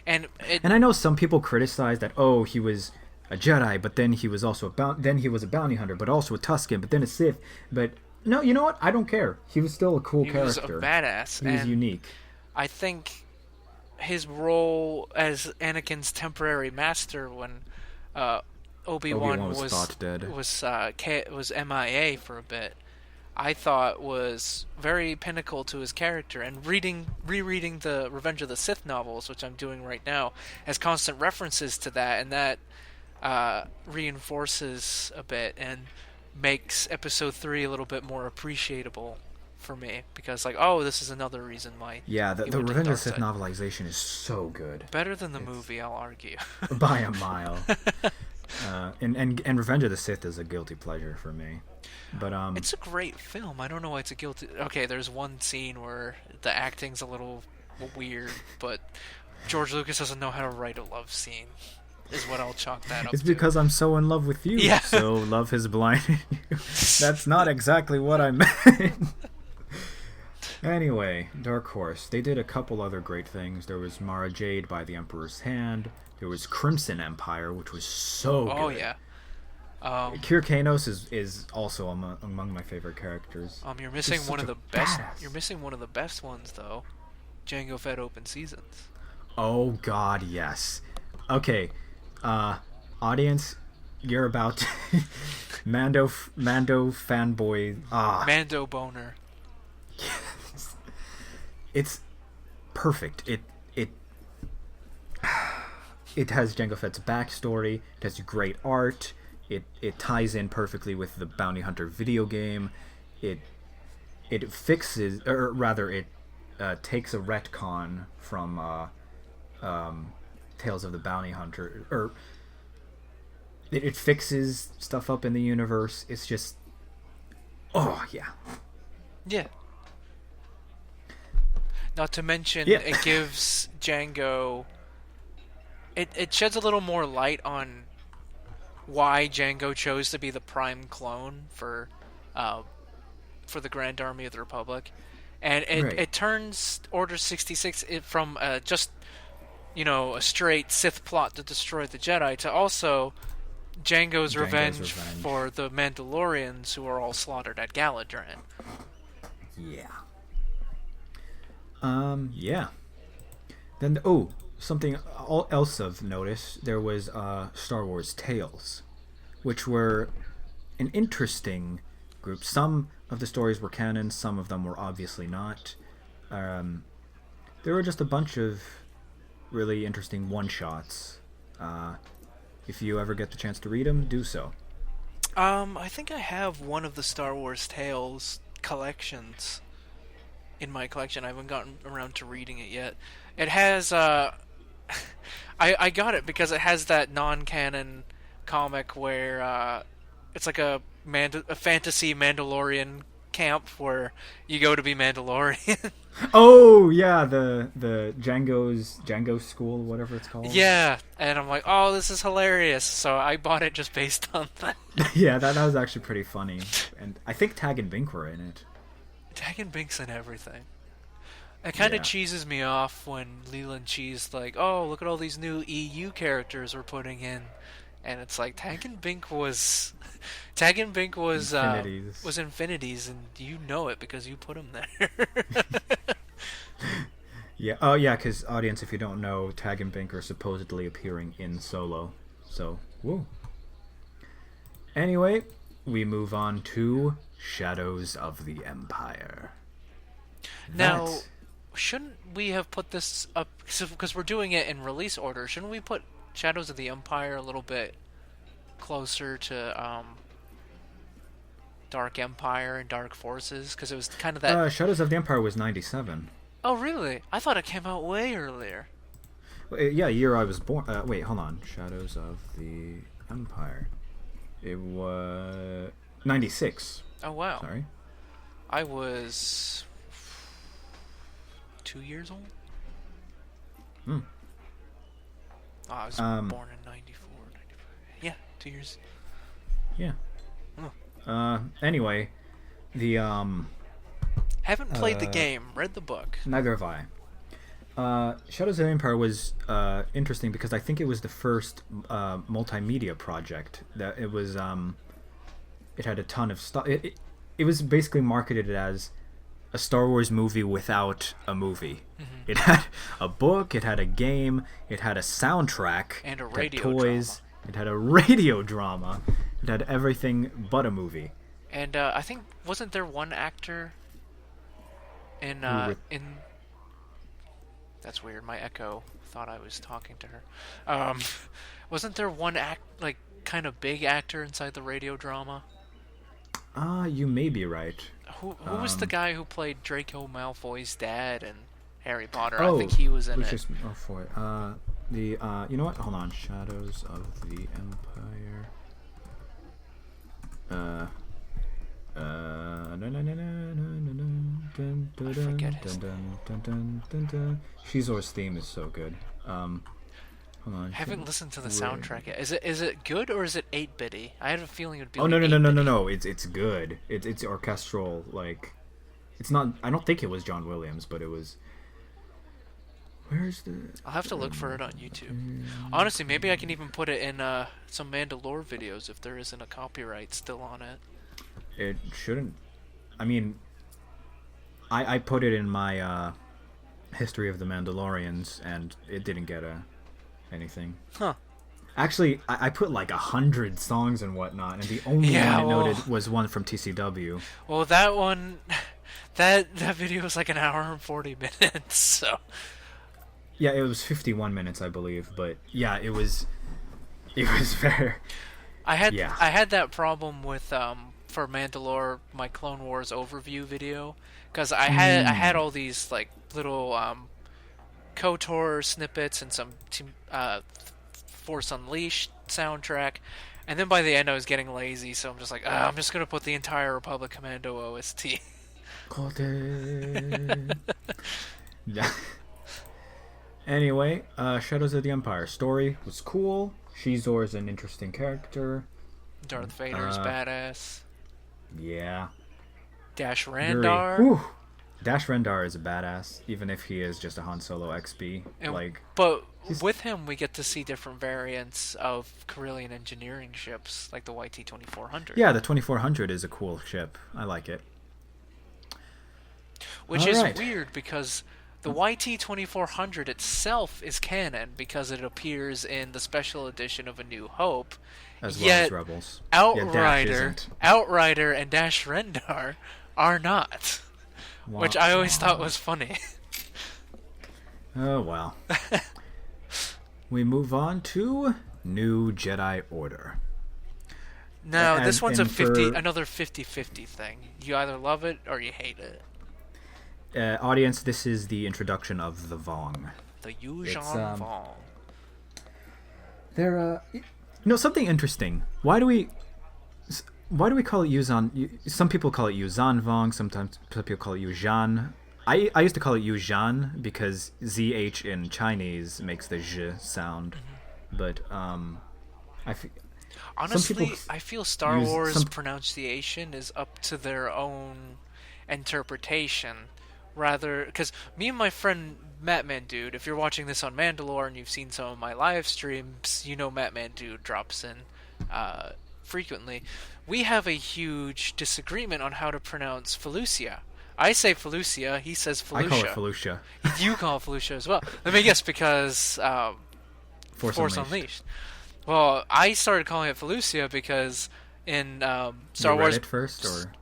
And I know some people criticize that, oh, he was a Jedi, but then he was also a bounty hunter, but also a Tusken, but then a Sith. But no, you know what? I don't care. He was still a cool character. He was a badass. He was unique. I think his role as Anakin's temporary master when Obi-Wan was thought dead, was MIA for a bit, I thought was very pinnacle to his character. And rereading the Revenge of the Sith novels, which I'm doing right now, has constant references to that, and that reinforces a bit and makes Episode 3 a little bit more appreciable for me, because this is another reason why. Yeah, the Revenge of the Sith novelization is so good. Better than the movie, I'll argue. By a mile. And Revenge of the Sith is a guilty pleasure for me. But it's a great film. I don't know why it's a guilty. Okay, there's one scene where the acting's a little weird, but George Lucas doesn't know how to write a love scene, is what I'll chalk that up It's because I'm so in love with you. Yeah. So love has blinded you. That's not exactly what I meant. Anyway, Dark Horse. They did a couple other great things. There was Mara Jade by the Emperor's Hand. There was Crimson Empire, which was so good. Oh, yeah. Kir Kanos is also among my favorite characters. You're missing one of the best. Badass. You're missing one of the best ones, though. Jango Fett Open Seasons. Oh God, yes. Okay, audience, you're about to Mando fanboy. Mando boner. Yes. It's perfect. It has Jango Fett's backstory. It has great art. It ties in perfectly with the Bounty Hunter video game. It fixes, or rather, it takes a retcon from Tales of the Bounty Hunter, or it fixes stuff up in the universe. It's just, oh yeah. Yeah. Not to mention, it gives Jango. It sheds a little more light on why Jango chose to be the prime clone for the Grand Army of the Republic, and it turns Order 66 from just a straight Sith plot to destroy the Jedi to also Jango's revenge for the Mandalorians who are all slaughtered at Galadran. Yeah. Yeah. Then something else of notice, there was Star Wars Tales, which were an interesting group. Some of the stories were canon, some of them were obviously not. There were just a bunch of really interesting one-shots. If you ever get the chance to read them, do so. I think I have one of the Star Wars Tales collections in my collection. I haven't gotten around to reading it yet. It has I got it because it has that non-canon comic where it's like a fantasy Mandalorian camp where you go to be Mandalorian. Oh yeah, the Jango school, whatever it's called. Yeah, and I'm like, oh, this is hilarious. So I bought it just based on that. Yeah, that was actually pretty funny, and I think Tag and Bink were in it. Tag and Bink's in everything. It kind of cheeses me off when Leland Cheese like, oh, look at all these new EU characters we're putting in, and it's like Tag and Bink was Infinities, and you know it because you put them there. Yeah. Oh yeah, because audience, if you don't know, Tag and Bink are supposedly appearing in Solo. So woo. Anyway, we move on to Shadows of the Empire. Now, shouldn't we have put this up, because we're doing it in release order, shouldn't we put Shadows of the Empire a little bit closer to Dark Empire and Dark Forces? Because it was kind of that... Shadows of the Empire was 97. Oh, really? I thought it came out way earlier. Yeah, year I was born. Wait, hold on. Shadows of the Empire. It was 96. Oh, wow. Sorry. I was 2 years old? Hmm. Oh, I was born in 94, 95. Yeah, 2 years. Yeah. Oh. Anyway, the haven't played the game, read the book. Neither have I. Shadows of the Empire was interesting because I think it was the first multimedia project that it was. It had a ton of stuff. It was basically marketed as a Star Wars movie without a movie. Mm-hmm. It had a book, it had a game, it had a soundtrack, and a radio toys. drama. It had a radio drama. It had everything but a movie. And I think wasn't there one actor in That's weird. My Echo thought I was talking to her. Wasn't there one kind of big actor inside the radio drama? You may be right. Who was the guy who played Draco Malfoy's dad in Harry Potter? Oh, I think he was in it. You know what? Hold on. Shadows of the Empire. I forget his Shizor's theme is so good. Hold on. I haven't listened to the soundtrack yet. Is it good or is it 8-bitty? I had a feeling it would be. Oh, no. It's good. It's orchestral. Like, it's not. I don't think it was John Williams, but it was. Where's the? I'll have to look for it on YouTube. Honestly, maybe I can even put it in some Manda-LORE videos if there isn't a copyright still on it. It shouldn't. I mean, I put it in my history of the Mandalorians, and it didn't get anything. Huh. Actually, I put like 100 songs and whatnot, and the only one it noted was one from TCW. Well, that one, that video was like an hour and 40 minutes, so. Yeah, it was 51 minutes, I believe, but yeah, it was very. I had that problem with for Manda-LORE, my Clone Wars overview video, because I had all these like little KOTOR snippets and some Force Unleashed soundtrack, and then by the end I was getting lazy, so I'm just like, I'm just gonna put the entire Republic Commando OST. Yeah. Anyway, Shadows of the Empire story was cool. Shizor is an interesting character. Darth Vader's badass. Yeah. Dash Rendar. Dash Rendar is a badass, even if he is just a Han Solo XB. But with him, we get to see different variants of Corellian engineering ships, like the YT-2400. Yeah, the 2400 is a cool ship. I like it. Which is weird, because the YT-2400 itself is canon, because it appears in the special edition of A New Hope. As well as Rebels. Outrider and Dash Rendar are not. Which I always thought was funny. Oh, well. We move on to New Jedi Order. No, this one's another 50-50 thing. You either love it or you hate it. Audience, this is the introduction of the Vong. The Yuuzhan Vong. They're, something interesting. Why do we call it Yuuzhan? Some people call it Yuuzhan Vong. Sometimes some people call it Yuuzhan. I used to call it Yuuzhan because ZH in Chinese makes the zh sound. Mm-hmm. But honestly, I feel Star Wars pronunciation is up to their own interpretation. Rather, because me and my friend Matman Dude, if you're watching this on Manda-LORE and you've seen some of my live streams, you know Matman Dude drops in frequently. We have a huge disagreement on how to pronounce Felucia. I say Felucia, he says Felucia. I call it Felucia. You call it Felucia as well. Let me guess, because Force Unleashed. Well, I started calling it Felucia because in Star Wars... You read it first, or...?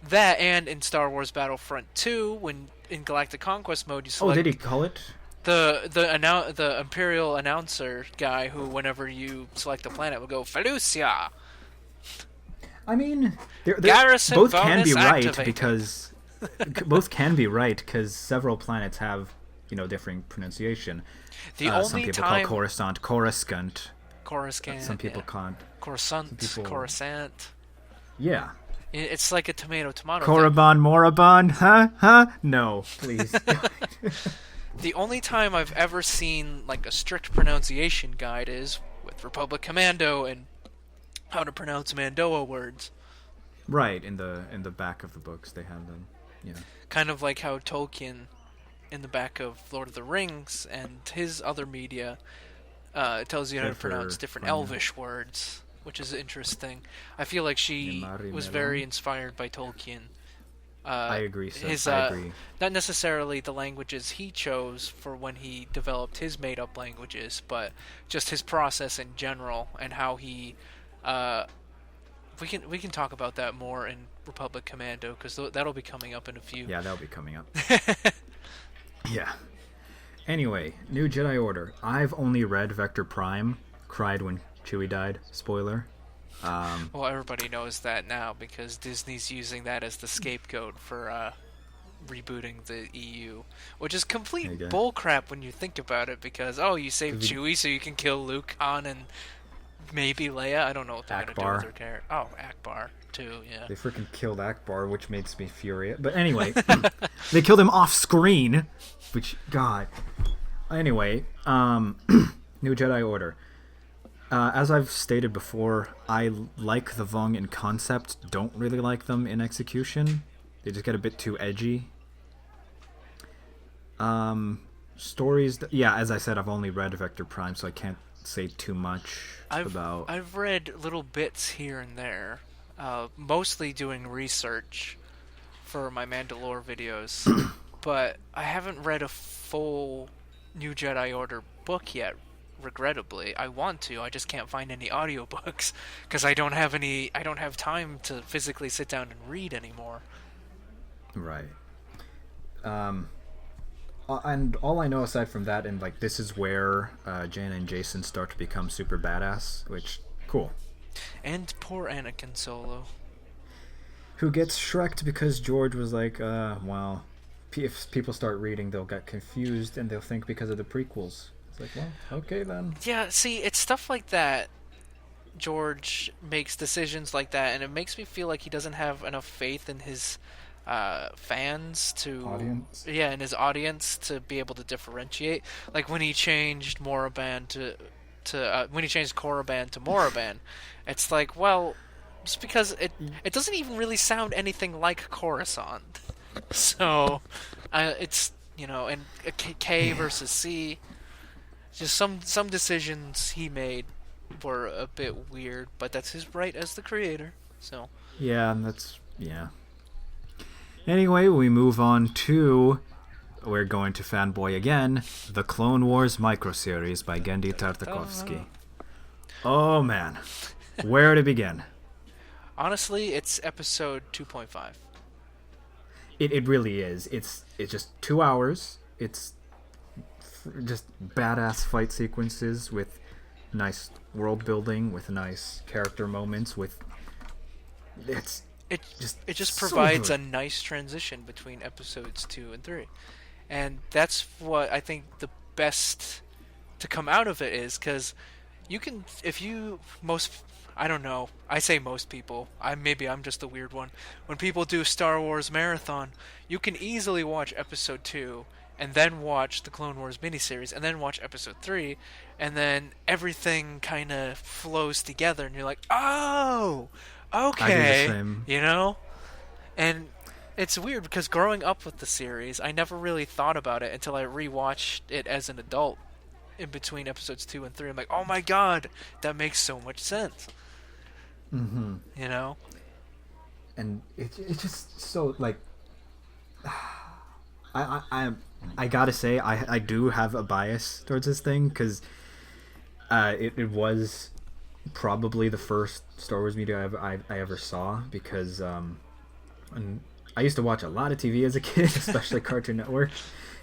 That, and in Star Wars Battlefront 2, when in Galactic Conquest mode you select... Oh, did he call it? The Imperial announcer guy who, whenever you select a planet, will go, Felucia! I mean, Garrison both can be right activated. because... both can be right, because several planets have, differing pronunciation. Some people call Coruscant Coruscant. Coruscant. Some people can't. Coruscant. Yeah. It's like a tomato. Korriban, Morriban, huh? No, please. The only time I've ever seen like a strict pronunciation guide is with Republic Commando and how to pronounce Mandoa words. Right, in the back of the books they have them. Yeah. Kind of like how Tolkien in the back of Lord of the Rings and his other media. It tells you how to pronounce different Elvish words, which is interesting. I feel like she was very inspired by Tolkien. I agree, sir. I agree. Not necessarily the languages he chose for when he developed his made-up languages, but just his process in general and how he. We can talk about that more in Republic Commando because that'll be coming up in a few. Yeah, that'll be coming up. Yeah. Anyway, new Jedi Order. I've only read Vector Prime. Cried when Chewie died. Spoiler. Well, everybody knows that now because Disney's using that as the scapegoat for rebooting the EU, which is complete bullcrap when you think about it. Because you saved Chewie so you can kill Luke, Han, and maybe Leia. I don't know what they're gonna do with her character. Oh, Akbar too. Yeah. They freaking killed Akbar, which makes me furious. But anyway, they killed him off screen. Which, God. Anyway, new Jedi Order. As I've stated before, I like the Vong in concept, don't really like them in execution. They just get a bit too edgy. Stories, as I said, I've only read Vector Prime, so I can't say too much about... I've read little bits here and there, mostly doing research for my Manda-LORE videos. But I haven't read a full New Jedi Order book yet, regrettably. I want to, I just can't find any audiobooks because I don't have time to physically sit down and read anymore. Right. And all I know aside from that, and like this is where Jaina and Jason start to become super badass, which, cool. And poor Anakin Solo. Who gets Shrek'd because George was like, well... if people start reading, they'll get confused and they'll think because of the prequels. It's like, well, okay then. Yeah, see, it's stuff like that. George makes decisions like that, and it makes me feel like he doesn't have enough faith in his fans audience. Yeah, in his audience to be able to differentiate. Like when he changed Moraban when he changed Korriban to Moraban, it's like, well, just because it doesn't even really sound anything like Coruscant. So, it's, and K versus C, just some decisions he made were a bit weird, but that's his right as the creator, so. Yeah, Anyway, we move on to, we're going to fanboy again, the Clone Wars microseries by Genndy Tartakovsky. Oh man, where to begin? Honestly, it's episode 2.5. It really is. It's just 2 hours. It's just badass fight sequences with nice world building, with nice character moments. It just provides a nice transition between episodes 2 and 3, and that's what I think the best to come out of it is, because you can, I don't know. I say most people. Maybe I'm just the weird one. When people do Star Wars Marathon, you can easily watch Episode 2 and then watch the Clone Wars miniseries and then watch Episode 3, and then everything kind of flows together and you're like, oh, okay. I do the same. And it's weird because growing up with the series, I never really thought about it until I rewatched it as an adult in between Episodes 2 and 3. I'm like, oh my god, that makes so much sense. Mm-hmm. And it's just so like I gotta say I do have a bias towards this thing because it was probably the first Star Wars media I ever saw, because and I used to watch a lot of TV as a kid, especially Cartoon Network.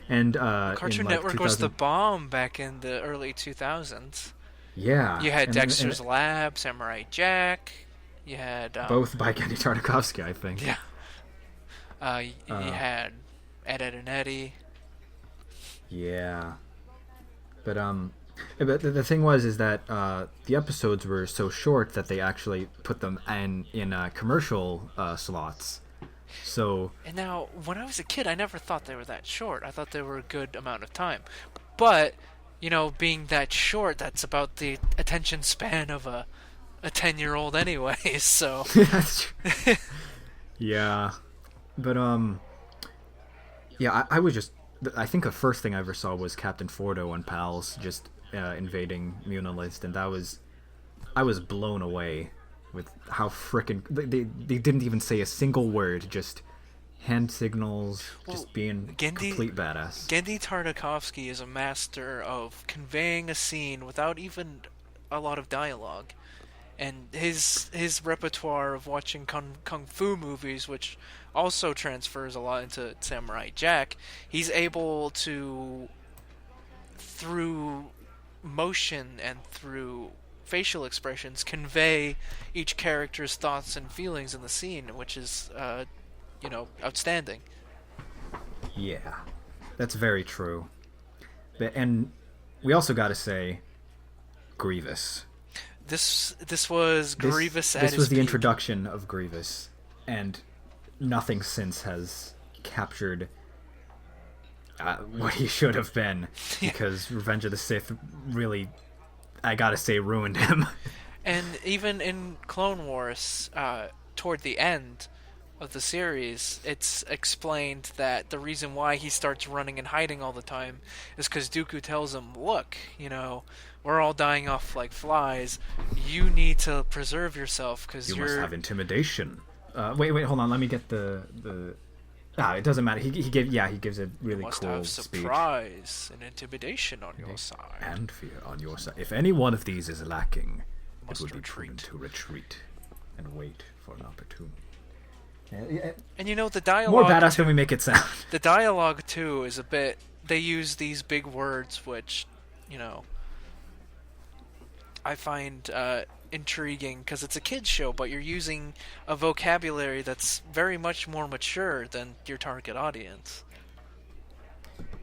And Cartoon Network was the bomb back in the early 2000s. Yeah. You had Dexter's Lab, Samurai Jack. You had both by Genndy Tartakovsky, I think. Yeah. You had Ed, Edd and Eddy. Yeah. But the thing is that the episodes were so short that they actually put them in commercial slots. So. And now, when I was a kid, I never thought they were that short. I thought they were a good amount of time. But, being that short, that's about the attention span of a 10-year-old anyway, so. That's true. Yeah. But, yeah, I was just I think the first thing I ever saw was Captain Fordo and pals just invading Munalist, and I was blown away with how frickin' they didn't even say a single word, just hand signals, just being complete badass. Genndy Tartakovsky is a master of conveying a scene without even a lot of dialogue. And his repertoire of watching kung fu movies, which also transfers a lot into Samurai Jack, he's able to, through motion and through facial expressions, convey each character's thoughts and feelings in the scene, which is, outstanding. Yeah, that's very true. And we also got to say, Grievous. This was Grievous at his This was the peak. introduction of Grievous, and nothing since has captured what he should have been, because Revenge of the Sith really, I gotta say, ruined him. And even in Clone Wars, toward the end of the series, it's explained that the reason why he starts running and hiding all the time is because Dooku tells him, look, we're all dying off like flies. You need to preserve yourself because you must have intimidation. Wait, hold on. Let me get the. It doesn't matter. He gives a really must cool have speech. Surprise and intimidation on your side. And fear on your side. If any one of these is lacking, Must it would retreat. be prudent to retreat and wait for an opportunity. And the dialogue. More badass than we make it sound. The dialogue too is a bit. They use these big words, which, I find intriguing because it's a kids show, but you're using a vocabulary that's very much more mature than your target audience.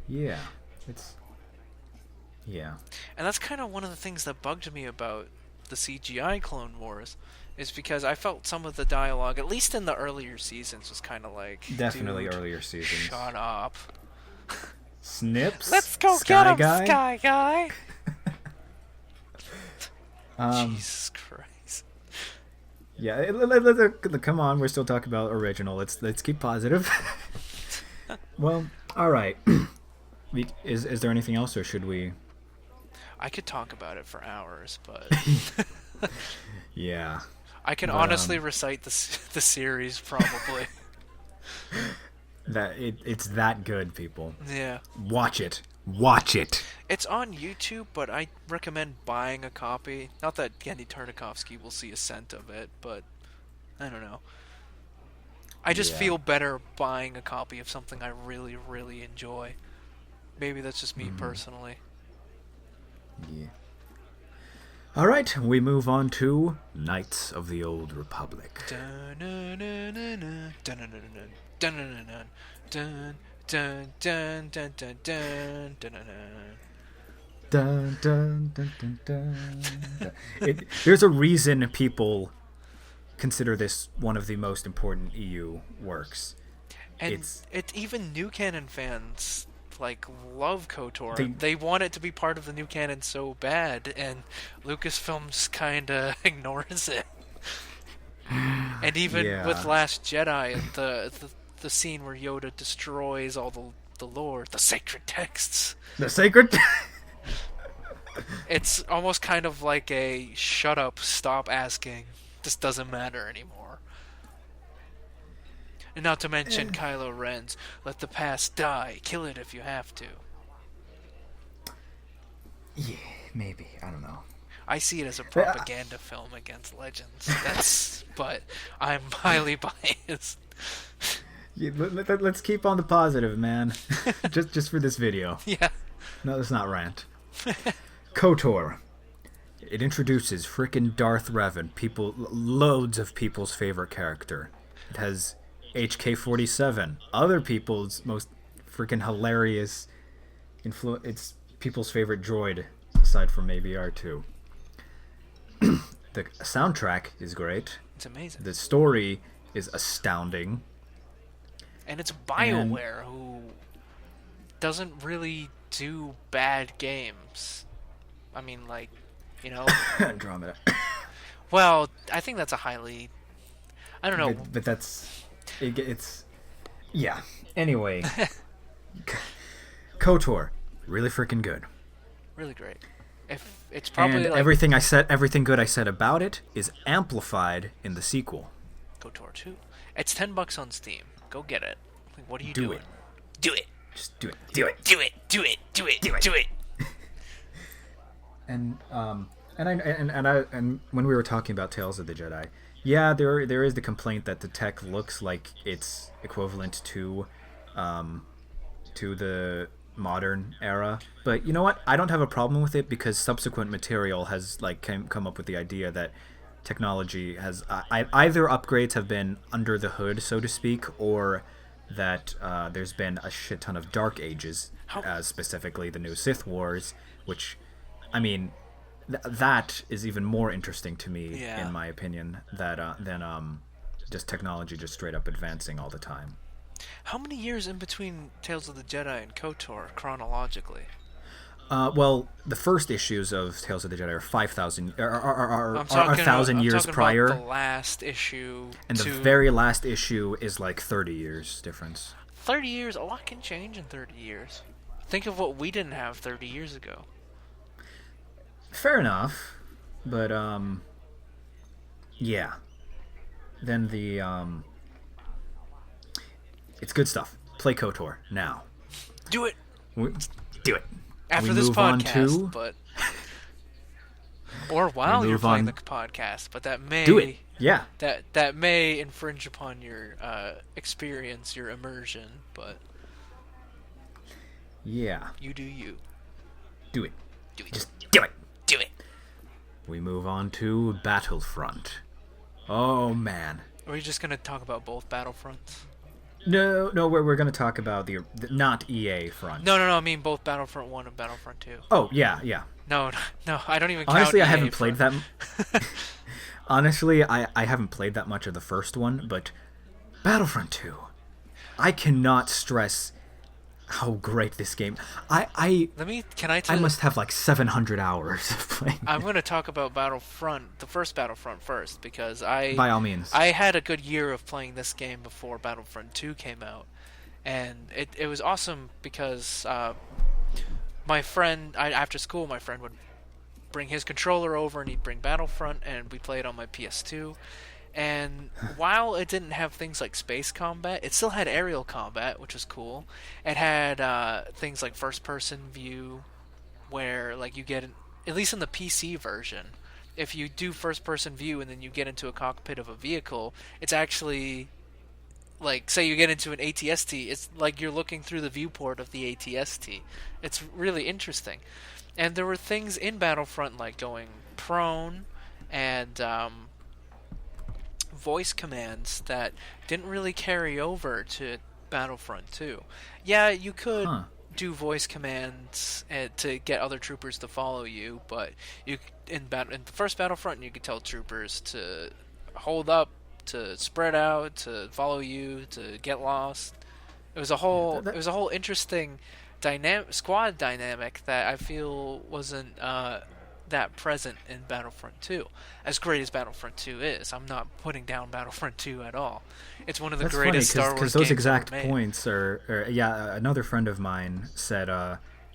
Yeah, And that's kind of one of the things that bugged me about the CGI Clone Wars, is because I felt some of the dialogue, at least in the earlier seasons, was kind of like, definitely dude, earlier seasons. Shut up. Snips. Let's go Sky get him, Guy. Sky Guy. Jesus Christ. Yeah, come on, we're still talking about original. Let's keep positive. Well, all right. Is there anything else, or should we? I could talk about it for hours, but yeah. I can honestly recite the series probably. It's that good, people. Yeah. Watch it. It's on YouTube, but I recommend buying a copy. Not that Genndy Tartakovsky will see a cent of it, but I don't know. I just feel better buying a copy of something I really, really enjoy. Maybe that's just me personally. Yeah. All right, we move on to Knights of the Old Republic. Dun, dun, dun, dun, dun, dun, dun, dun. There's a reason people consider this one of the most important EU works. And even new canon fans love KOTOR. They want it to be part of the new canon so bad, and Lucasfilms kinda ignores it. And even with Last Jedi, the scene where Yoda destroys all the lore, the sacred texts. The sacred. It's almost kind of like a shut up, stop asking. This doesn't matter anymore. And not to mention Kylo Ren's "Let the past die, kill it if you have to." Yeah, maybe. I don't know. I see it as a propaganda film against Legends. But I'm highly biased. Yeah, let's keep on the positive, man. just for this video. Yeah. No, let's not rant. KOTOR. It introduces frickin' Darth Revan, loads of people's favorite character. It has HK-47, other people's most frickin' hilarious it's people's favorite droid, aside from maybe R2. The soundtrack is great. It's amazing. The story is astounding. And it's BioWare, who doesn't really do bad games. I mean, Andromeda. Well, I think that's a highly... I don't know. But that's... It's... Yeah. Anyway. KOTOR, really freaking good. Really great. If it's probably and like everything good I said about it is amplified in the sequel. KOTOR 2. It's $10 on Steam. Go get it. Like, what are you doing? Do it. Just do it. Do it. Do it. Do it. Do it. Do it. Do it. And when we were talking about Tales of the Jedi, yeah, there is the complaint that the tech looks like it's equivalent to the modern era. But you know what? I don't have a problem with it because subsequent material has come up with the idea that technology has either upgrades have been under the hood, so to speak, or that there's been a shit ton of Dark Ages, specifically the new Sith Wars, which, I mean, that is even more interesting to me, in my opinion, than just technology just straight up advancing all the time. How many years in between Tales of the Jedi and KOTOR chronologically? Well, the first issues of Tales of the Jedi are 5,000 are 1,000 years prior. About the last issue, and the very last issue is like 30 years difference. 30 years, a lot can change in 30 years. Think of what we didn't have 30 years ago. Fair enough, but yeah. Then it's good stuff. Play KOTOR now. Do it. Do it. After this podcast, but or while you're playing the podcast, but that may do it. Yeah. That may infringe upon your experience, your immersion, but yeah. You do you. Do it. Do it. Just do it. Do it. We move on to Battlefront. Oh man. Are we just gonna talk about both Battlefronts? No, we're going to talk about the not EA front. No, I mean both Battlefront 1 and Battlefront 2. Oh, yeah. No, I don't even count Honestly, EA I haven't played that. Honestly, I haven't played that much of the first one, but Battlefront 2. I cannot stress how great this game. I must have like 700 hours of playing. I'm going to talk about Battlefront, the first Battlefront first, because by all means, I had a good year of playing this game before Battlefront 2 came out, and it was awesome because my friend, after school, my friend would bring his controller over and he'd bring Battlefront, and we played on my PS2. And while it didn't have things like space combat, it still had aerial combat, which was cool. It had things like first-person view, where like you get, at least in the PC version, if you do first-person view and then you get into a cockpit of a vehicle, it's actually like, say you get into an ATST, it's like you're looking through the viewport of the ATST. It's really interesting. And there were things in Battlefront like going prone and voice commands that didn't really carry over to Battlefront 2. Yeah, you could do voice commands to get other troopers to follow you, but in the first Battlefront you could tell troopers to hold up, to spread out, to follow you, to get lost. It was a whole interesting squad dynamic that I feel wasn't that present in Battlefront 2. As great as Battlefront 2 is, I'm not putting down Battlefront 2 at all. It's one of the greatest Star Wars games because those exact ever made. points are another friend of mine said,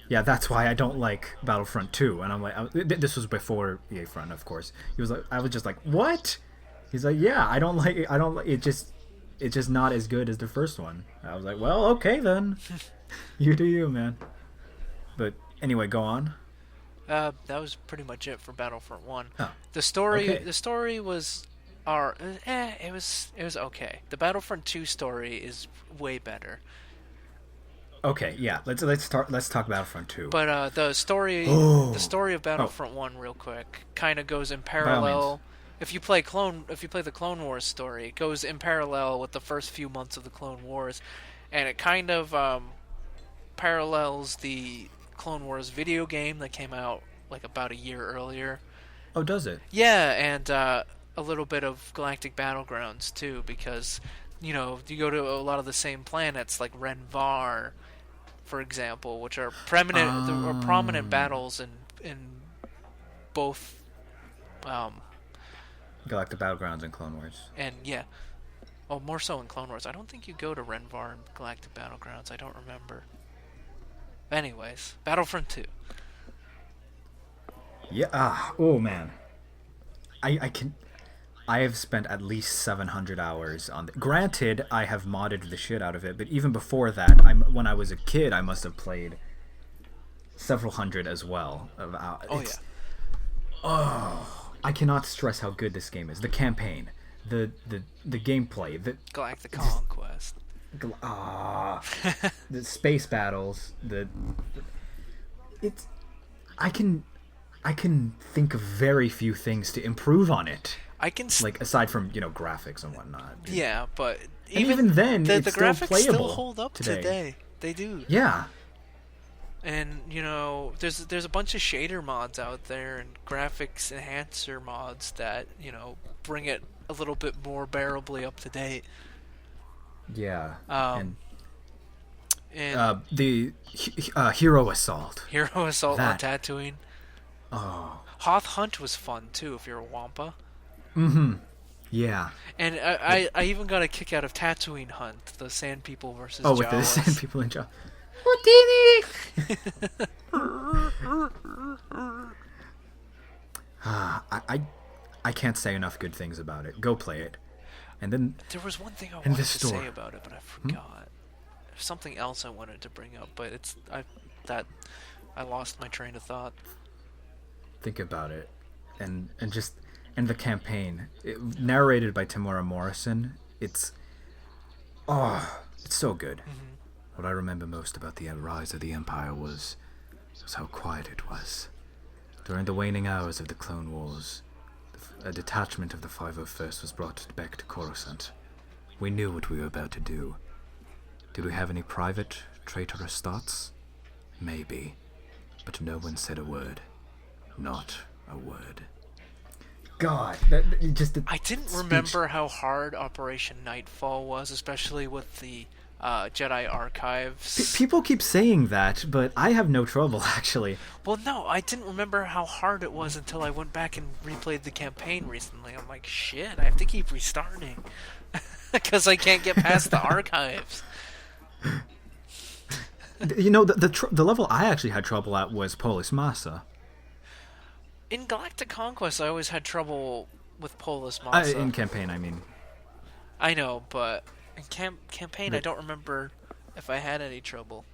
that's why I don't like Battlefront 2. And I'm like, this was before EA Front, of course. He was like, I was just like, what? He's like, yeah, I don't like it. It's just not as good as the first one. I was like, well, okay then. You do you, man. But anyway, go on. That was pretty much it for Battlefront 1. Oh, the story was it was okay. The Battlefront 2 story is way better. Okay, yeah. Let's talk Battlefront 2. But the story of Battlefront 1 real quick kind of goes in parallel. If you play the Clone Wars story, it goes in parallel with the first few months of the Clone Wars, and it kind of parallels the Clone Wars video game that came out like about a year earlier. Oh, does it? Yeah, and a little bit of Galactic Battlegrounds too, because you go to a lot of the same planets like Renvar, for example, which are prominent battles in both Galactic Battlegrounds and Clone Wars. And yeah. Oh, more so in Clone Wars. I don't think you go to Renvar and Galactic Battlegrounds. I don't remember. Anyways, Battlefront 2. Yeah. Oh man. I have spent at least 700 hours on it. Granted, I have modded the shit out of it, but even before that, when I was a kid, I must have played several hundred as well. I cannot stress how good this game is. The campaign, the gameplay, the Galactic Conquest. The space battles, I can think of very few things to improve on it. Like aside from graphics and whatnot. Yeah, but even then, the it's graphics still playable. still hold up today. They do. Yeah. And there's a bunch of shader mods out there and graphics enhancer mods that bring it a little bit more bearably up to date. Yeah. And the Hero Assault. Hero Assault on Tatooine. Oh. Hoth Hunt was fun too if you're a Wampa. Mm-hmm. Yeah. And I even got a kick out of Tatooine Hunt, the Sand People versus Jawas. Oh, with the Sand People and Jawas. I can't say enough good things about it. Go play it. And then there was one thing I wanted to say about it, but I forgot. There's something else I wanted to bring up, but I lost my train of thought. Think about it, and the campaign, narrated by Tamora Morrison. It's so good. Mm-hmm. What I remember most about the rise of the Empire was how quiet it was. During the waning hours of the Clone Wars, a detachment of the 501st was brought back to Coruscant. We knew what we were about to do. Did we have any private, traitorous thoughts? Maybe. But no one said a word. Not a word. God, I didn't remember how hard Operation Nightfall was, especially with the Jedi Archives. People keep saying that, but I have no trouble, actually. Well, no, I didn't remember how hard it was until I went back and replayed the campaign recently. I'm like, shit, I have to keep restarting. Because I can't get past the Archives. The level I actually had trouble at was Polis Massa. In Galactic Conquest, I always had trouble with Polis Massa. In campaign, I mean. I know, but in campaign, I don't remember if I had any trouble.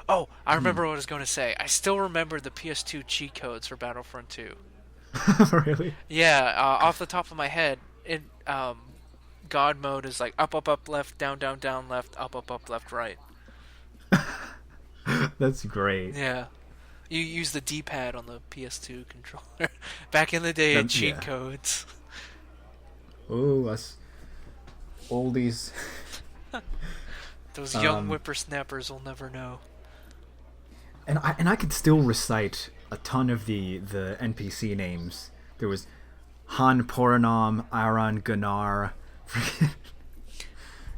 Oh, I remember what I was going to say. I still remember the PS2 cheat codes for Battlefront 2. Really? Yeah, off the top of my head, God mode is like up, up, up, left, down, down, down, left, up, up, up, left, right. That's great. Yeah. You use the D-pad on the PS2 controller. Back in the day, cheat codes. Oh, us oldies. Those young whippersnappers will never know. And I could still recite a ton of the NPC names. There was Han Poranom, Aran Gunnar.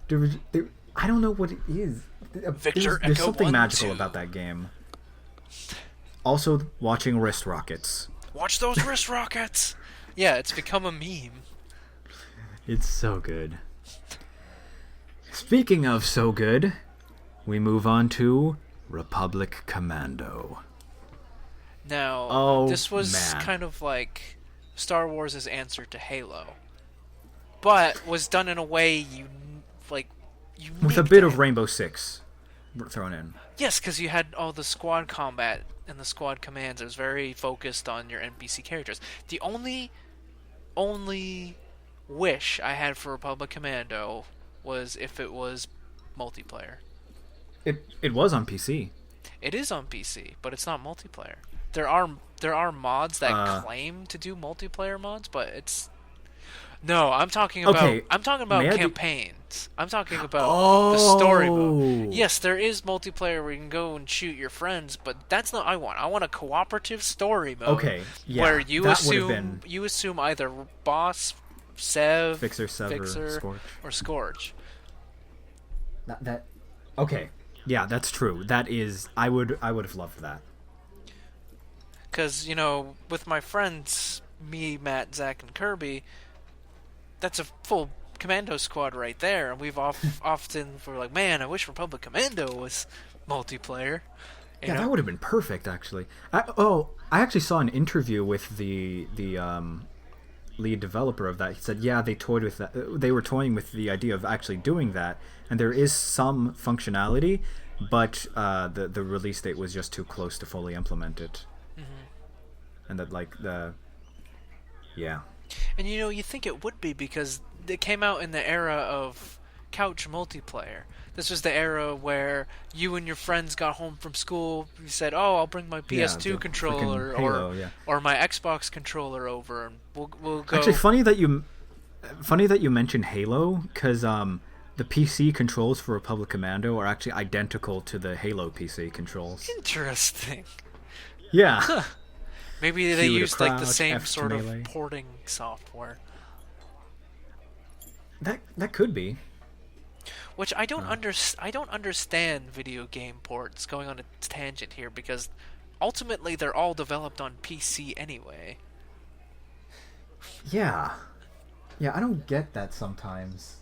I don't know what it is. There's something magical about that game. Also, watching wrist rockets. Watch those wrist rockets! Yeah, it's become a meme. It's so good. Speaking of so good, we move on to Commando. Now, this was kind of like Star Wars' answer to Halo, but was done in a way with a bit of Rainbow Six thrown in. Yes, because you had all the squad combat and the squad commands. It was very focused on your NPC characters. The only wish I had for Republic Commando was if it was multiplayer. It was on PC. It is on PC, but it's not multiplayer. There are mods that claim to do multiplayer mods, but it's no. I'm talking about campaigns. I'm talking about the story mode. Yes, there is multiplayer where you can go and shoot your friends, but that's not what I want. I want a cooperative story mode. Okay, yeah, where you assume either boss, Sev, Fixer, Scorch. or Scorch. That okay. Yeah, that's true. That is, I would have loved that. Because, with my friends, me, Matt, Zach, and Kirby, that's a full Commando squad right there, and we've often we're like, man, I wish Republic Commando was multiplayer. Yeah, that would have been perfect, actually. I actually saw an interview with the lead developer of that. He said, yeah, they toyed with that. They were toying with the idea of actually doing that, and there is some functionality, but the release date was just too close to fully implement it. And that, like, yeah. And you think it would be because it came out in the era of couch multiplayer. This was the era where you and your friends got home from school. You said, "Oh, I'll bring my PS2 controller or my Xbox controller over, and we'll go." Actually, funny that you mentioned Halo, because the PC controls for Republic Commando are actually identical to the Halo PC controls. Interesting. Yeah. Maybe they used like the same sort of porting software. That could be. Which I don't understand video game ports, going on a tangent here, because ultimately they're all developed on PC anyway. Yeah, I don't get that sometimes.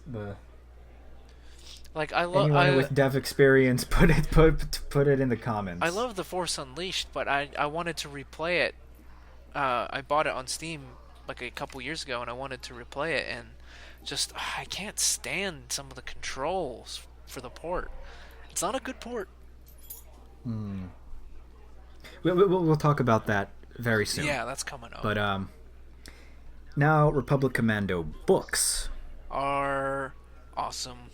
Anyone with dev experience, put it in the comments. I love The Force Unleashed, but I wanted to replay it. I bought it on Steam like a couple years ago, and I wanted to replay it, and just I can't stand some of the controls for the port. It's not a good port. We'll talk about that very soon. Yeah, that's coming up. But now Republic Commando books are awesome,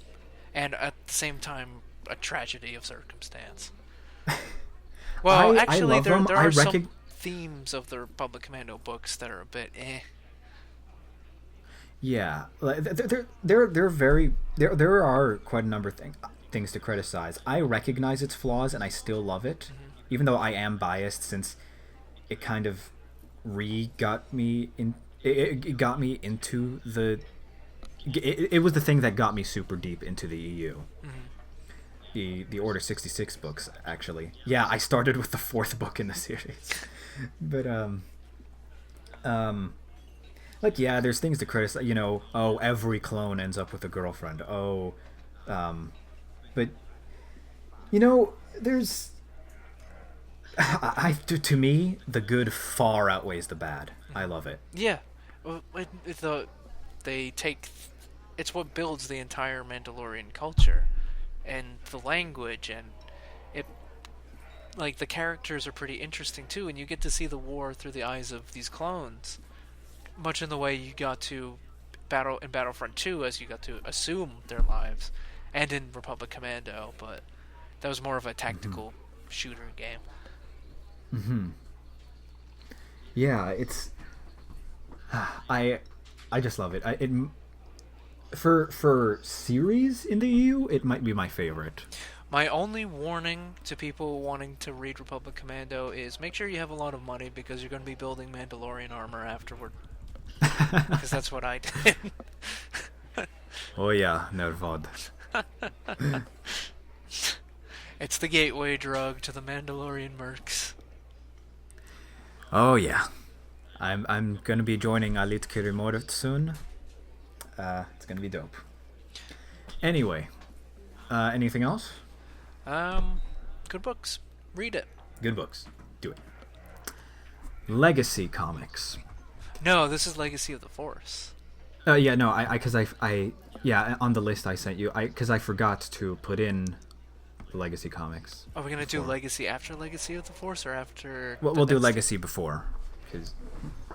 and at the same time a tragedy of circumstance. Well, actually, there are some themes of the Republic Commando books that are a bit eh. Yeah, there are quite a number of things to criticize. I recognize its flaws, and I still love it, even though I am biased, since it kind of got me into the. It was the thing that got me super deep into the EU. The Order 66 books, actually. Yeah, I started with the 4th book in the series, but like, yeah, there's things to criticize. Every clone ends up with a girlfriend. But there's to me, the good far outweighs the bad. I love it. Yeah, it's what builds the entire Mandalorian culture, and the language, and it, like, the characters are pretty interesting too, and you get to see the war through the eyes of these clones, much in the way you got to in Battlefront 2, as you got to assume their lives, and in Republic Commando, but that was more of a tactical shooter game. Yeah, it's I just love it. For series in the EU, it might be my favorite. My only warning to people wanting to read Republic Commando is make sure you have a lot of money, because you're going to be building Mandalorian armor afterward. Because that's what I did. Oh yeah, nervod. It's the gateway drug to the Mandalorian mercs. Oh yeah, I'm gonna be joining Alit Kirimura soon. It's gonna be dope. Anyway, anything else? Good books. Read it. Good books. Do it. Legacy comics. No, this is Legacy of the Force. Yeah, no, on the list I sent you, because I forgot to put in the Legacy comics. Are we gonna do Legacy after Legacy of the Force, or after? Well, we'll do Legacy before.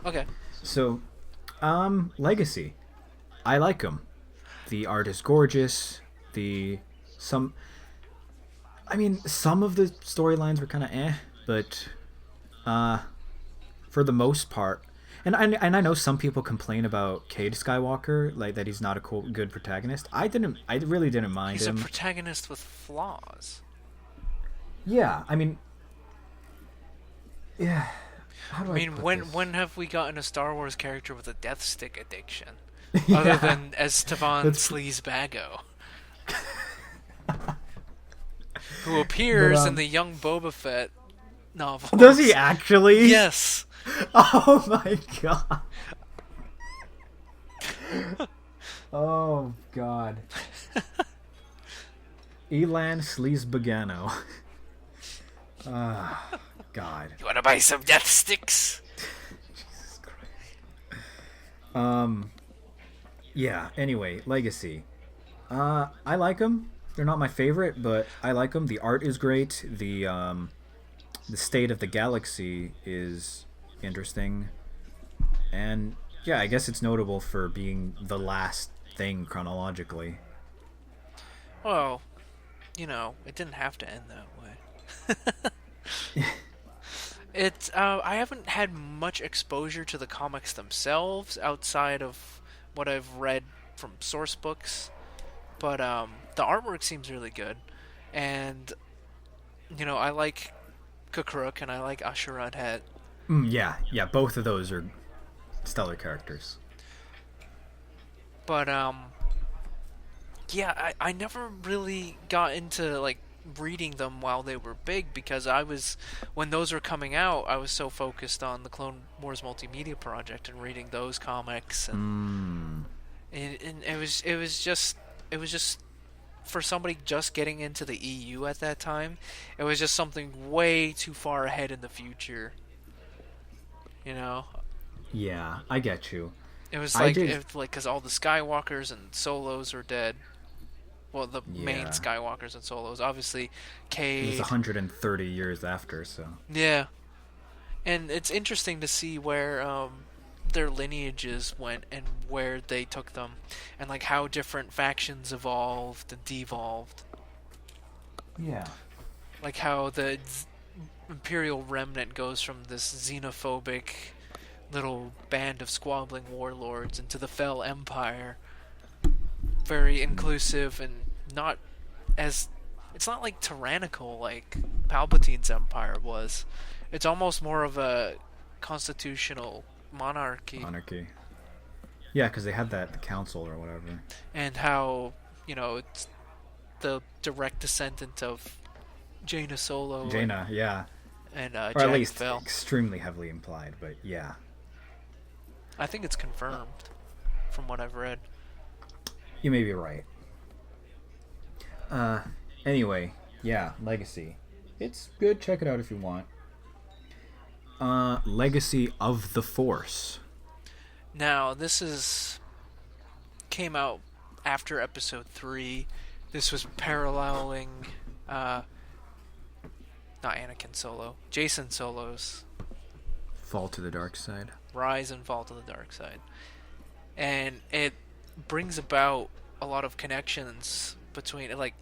Okay. So, Legacy, I like them. The art is gorgeous. Some of the storylines were kind of but for the most part. And I know some people complain about Cade Skywalker, like that he's not a good protagonist. I really didn't mind him. He's a protagonist with flaws. Yeah, yeah. When have we gotten a Star Wars character with a death stick addiction, other than Esteban Sleazebago, who appears in the Young Boba Fett novel? Does he actually? Yes. Oh my god. Oh, God. Elan Sleazebagano. God. You wanna buy some death sticks? Jesus Christ. Yeah, anyway, Legacy. I like them. They're not my favorite, but I like them. The art is great. The state of the galaxy is interesting. And, yeah, I guess it's notable for being the last thing chronologically. Well, you know, it didn't have to end that way. I haven't had much exposure to the comics themselves outside of what I've read from source books, but the artwork seems really good, and you know, I like Kukruk and I like Asherad Het. Yeah, both of those are stellar characters. But yeah, I never really got into like reading them while they were big, because when those were coming out, I was so focused on the Clone Wars multimedia project and reading those comics, and it was just for somebody just getting into the EU at that time, it was just something way too far ahead in the future, you know. Yeah, I get you. It was like because all the Skywalkers and Solos are dead. Well, the main Skywalkers and Solos, obviously, Cade. It was 130 years after, so. Yeah, and it's interesting to see where their lineages went and where they took them, and like how different factions evolved and devolved. Yeah. Like how the Imperial Remnant goes from this xenophobic little band of squabbling warlords into the Fell Empire. Very inclusive and not as... It's not like tyrannical like Palpatine's empire was. It's almost more of a constitutional monarchy. Yeah, because they had the council or whatever. And how, you know, it's the direct descendant of Jaina Solo. Jaina, yeah. And or Jack at least Fell. Extremely heavily implied, but yeah. I think it's confirmed from what I've read. You may be right. Anyway, yeah, Legacy. It's good. Check it out if you want. Legacy of the Force. Now, came out after Episode 3. This was paralleling, not Anakin Solo, Jason Solo's Fall to the Dark Side. Rise and Fall to the Dark Side. And it brings about a lot of connections between, like,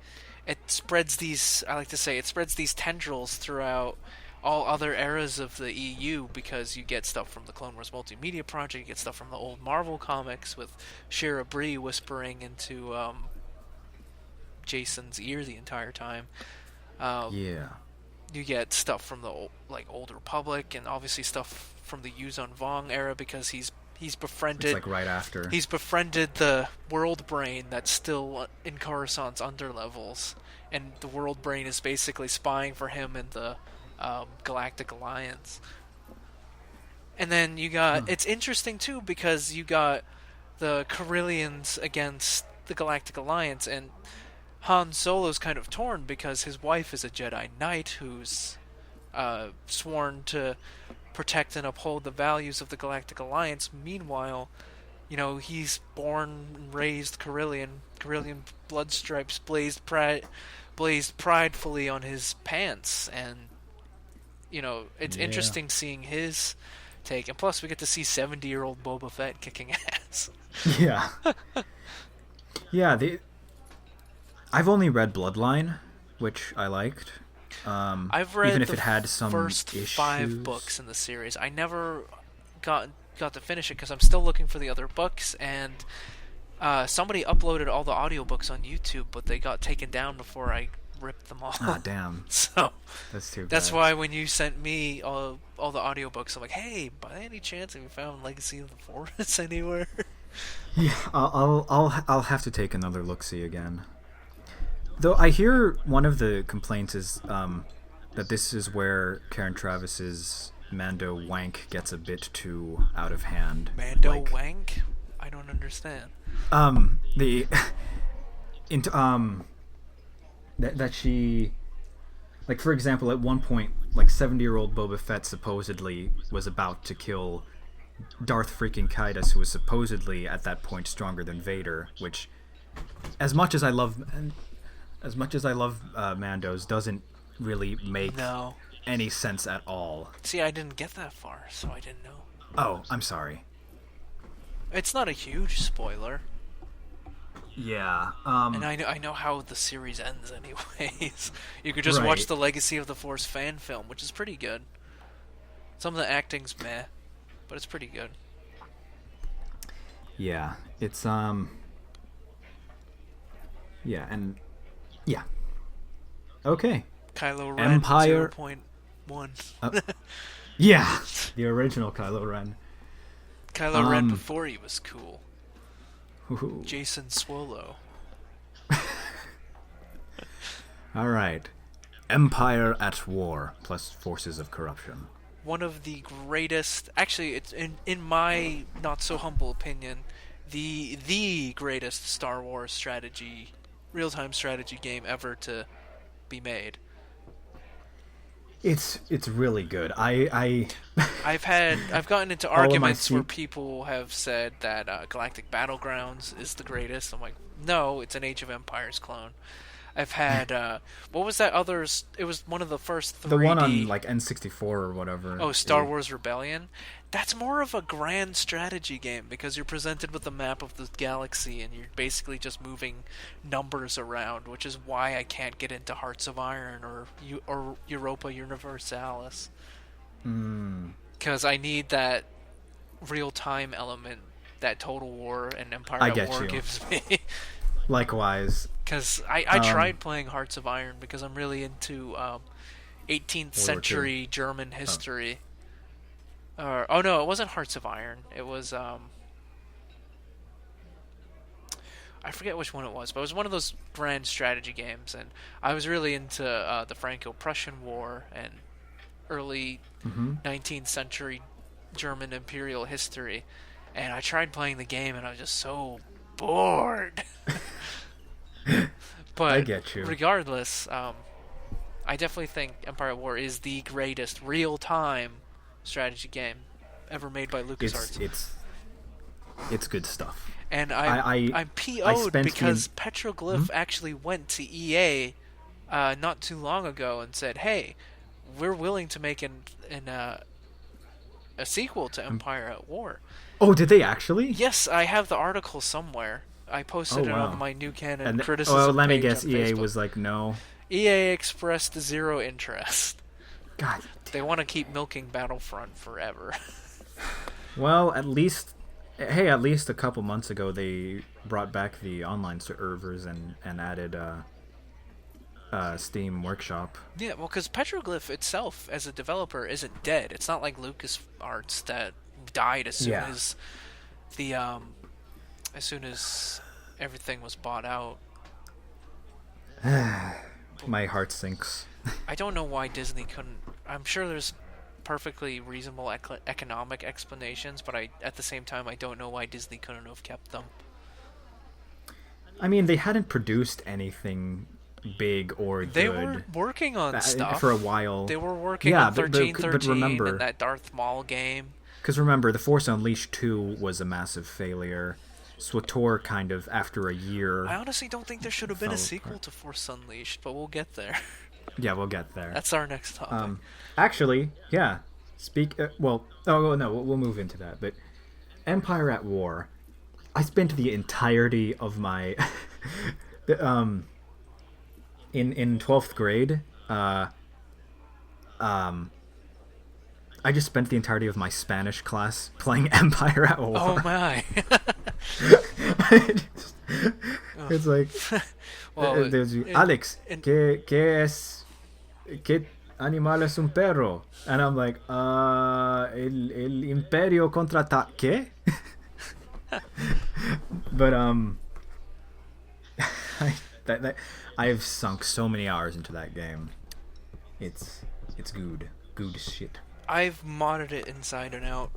it spreads these, I like to say, it spreads these tendrils throughout all other eras of the EU, because you get stuff from the Clone Wars multimedia project, you get stuff from the old Marvel comics with Shira Bree whispering into Jason's ear the entire time. Yeah. You get stuff from the Old Republic, and obviously stuff from the Yuzon Vong era, because he's befriended. It's like right after. He's befriended the World Brain that's still in Coruscant's underlevels, and the World Brain is basically spying for him in the Galactic Alliance. And then you got it's interesting too, because you got the Corellians against the Galactic Alliance, and Han Solo's kind of torn because his wife is a Jedi Knight who's sworn to protect and uphold the values of the Galactic Alliance. Meanwhile, you know, he's born and raised Corellian. Corellian blood stripes blazed pridefully on his pants, and you know, it's interesting seeing his take. And plus, we get to see 70-year-old Boba Fett kicking ass. Yeah. Yeah, I've only read Bloodline, which I liked. I've read even if it had some first issues. 5 books in the series. I never got to finish it because I'm still looking for the other books, and somebody uploaded all the audiobooks on YouTube, but they got taken down before I ripped them all. Ah, damn. So that's too bad. That's why when you sent me all the audiobooks, I'm like, hey, by any chance have you found Legacy of the Force anywhere? Yeah, I'll have to take another look-see again. Though I hear one of the complaints is that this is where Karen Travis's Mando wank gets a bit too out of hand. Mando wank? I don't understand. The into that she, like, for example, at one point, like 70-year-old Boba Fett supposedly was about to kill Darth freaking Kaidus, who was supposedly at that point stronger than Vader, which, as much as I love Mando's, doesn't really make any sense at all. See, I didn't get that far, so I didn't know. Oh, I'm sorry. It's not a huge spoiler. Yeah. And I know how the series ends anyways. You could just watch the Legacy of the Force fan film, which is pretty good. Some of the acting's meh, but it's pretty good. Yeah. It's yeah, and yeah. Okay. Kylo Ren Empire 0.1. Yeah, the original Kylo Ren. Kylo Ren before he was cool. Ooh. Jason Swolo. All right. Empire at War plus Forces of Corruption. One of the greatest, actually, it's in my not so humble opinion, the greatest Star Wars strategy, real-time strategy game ever to be made. It's really good. I've gotten into arguments where people have said that Galactic Battlegrounds is the greatest. I'm like, no, it's an Age of Empires clone. I've had what was that others? It was one of the first 3D. The one on like N64 or whatever. Oh, Star Wars Rebellion. That's more of a grand strategy game because you're presented with a map of the galaxy and you're basically just moving numbers around, which is why I can't get into Hearts of Iron or Europa Universalis. Because I need that real-time element that Total War and Empire at War gives me. Likewise. Because I tried playing Hearts of Iron because I'm really into 18th century German history. Oh no, it wasn't Hearts of Iron. It was I forget which one it was, but it was one of those grand strategy games, and I was really into the Franco-Prussian War and early 19th century German imperial history, and I tried playing the game, and I was just so bored. But I get you. Regardless, I definitely think Empire at War is the greatest real-time strategy game ever made by LucasArts. It's good stuff. And I'm PO'd because Petroglyph actually went to EA not too long ago and said, "Hey, we're willing to make a sequel to Empire at War." Oh, did they actually? Yes, I have the article somewhere. I posted it on my New Canon criticism page. Oh, let me guess. EA was like, no. EA expressed zero interest. God. They want to keep milking Battlefront forever. Well, at least a couple months ago they brought back the online servers and added Steam Workshop. Yeah, well, because Petroglyph itself as a developer isn't dead. It's not like LucasArts that died as soon as the as soon as everything was bought out. My heart sinks. I don't know why Disney couldn't. I'm sure there's perfectly reasonable economic explanations, but at the same time, I don't know why Disney couldn't have kept them. I mean, they hadn't produced anything big or good. They were working on stuff for a while. They were working on 1313 but remember, and that Darth Maul game. Because remember, The Force Unleashed 2 was a massive failure. SWTOR kind of, after a year... I honestly don't think there should have been a sequel to Force Unleashed, but we'll get there. Yeah, we'll get there. That's our next topic. Actually, yeah. We'll move into that. But Empire at War, I spent the entirety of my... in 12th grade, I just spent the entirety of my Spanish class playing Empire at War. Oh my! It's like, Alex, ¿qué animal es un perro? And I'm like, el Imperio contraataque. But I've sunk so many hours into that game. It's good shit. I've modded it inside and out.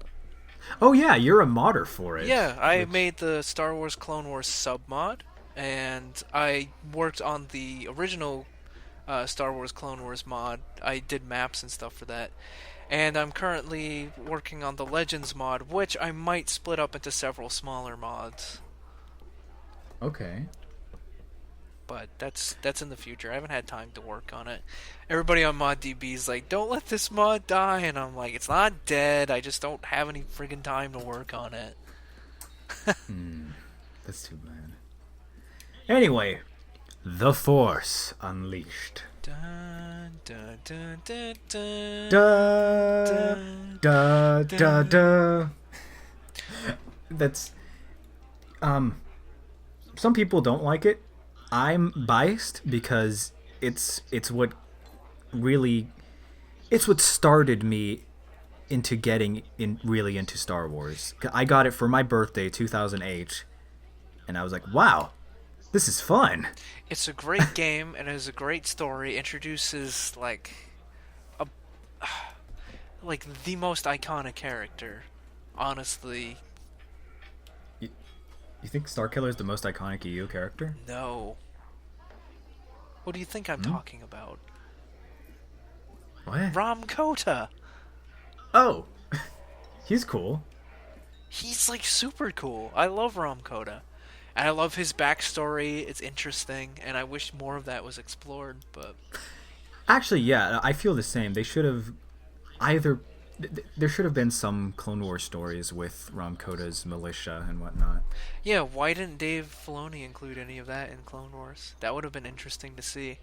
Oh yeah, you're a modder for it. Yeah, I made the Star Wars Clone Wars sub-mod, and I worked on the original Star Wars Clone Wars mod. I did maps and stuff for that. And I'm currently working on the Legends mod, which I might split up into several smaller mods. Okay. But that's in the future. I haven't had time to work on it. Everybody on ModDB is like, don't let this mod die. And I'm like, it's not dead. I just don't have any friggin' time to work on it. That's too bad. Anyway, The Force Unleashed. Dun, dun, dun, dun, dun, Da, da, da, da. That's... Some people don't like it. I'm biased because it's what really... It's what started me into getting really into Star Wars. I got it for my birthday, 2008, and I was like, wow, this is fun. It's a great game, and it has a great story. Introduces, like the most iconic character, honestly. You think Starkiller is the most iconic EU character? No. What do you think I'm talking about? What? Ram Kota. Oh, he's cool. He's like super cool. I love Ram Kota. And I love his backstory. It's interesting, and I wish more of that was explored, but... Actually, yeah, I feel the same. They should have either... There should have been some Clone Wars stories with Ram Kota's militia and whatnot. Yeah, why didn't Dave Filoni include any of that in Clone Wars? That would have been interesting to see.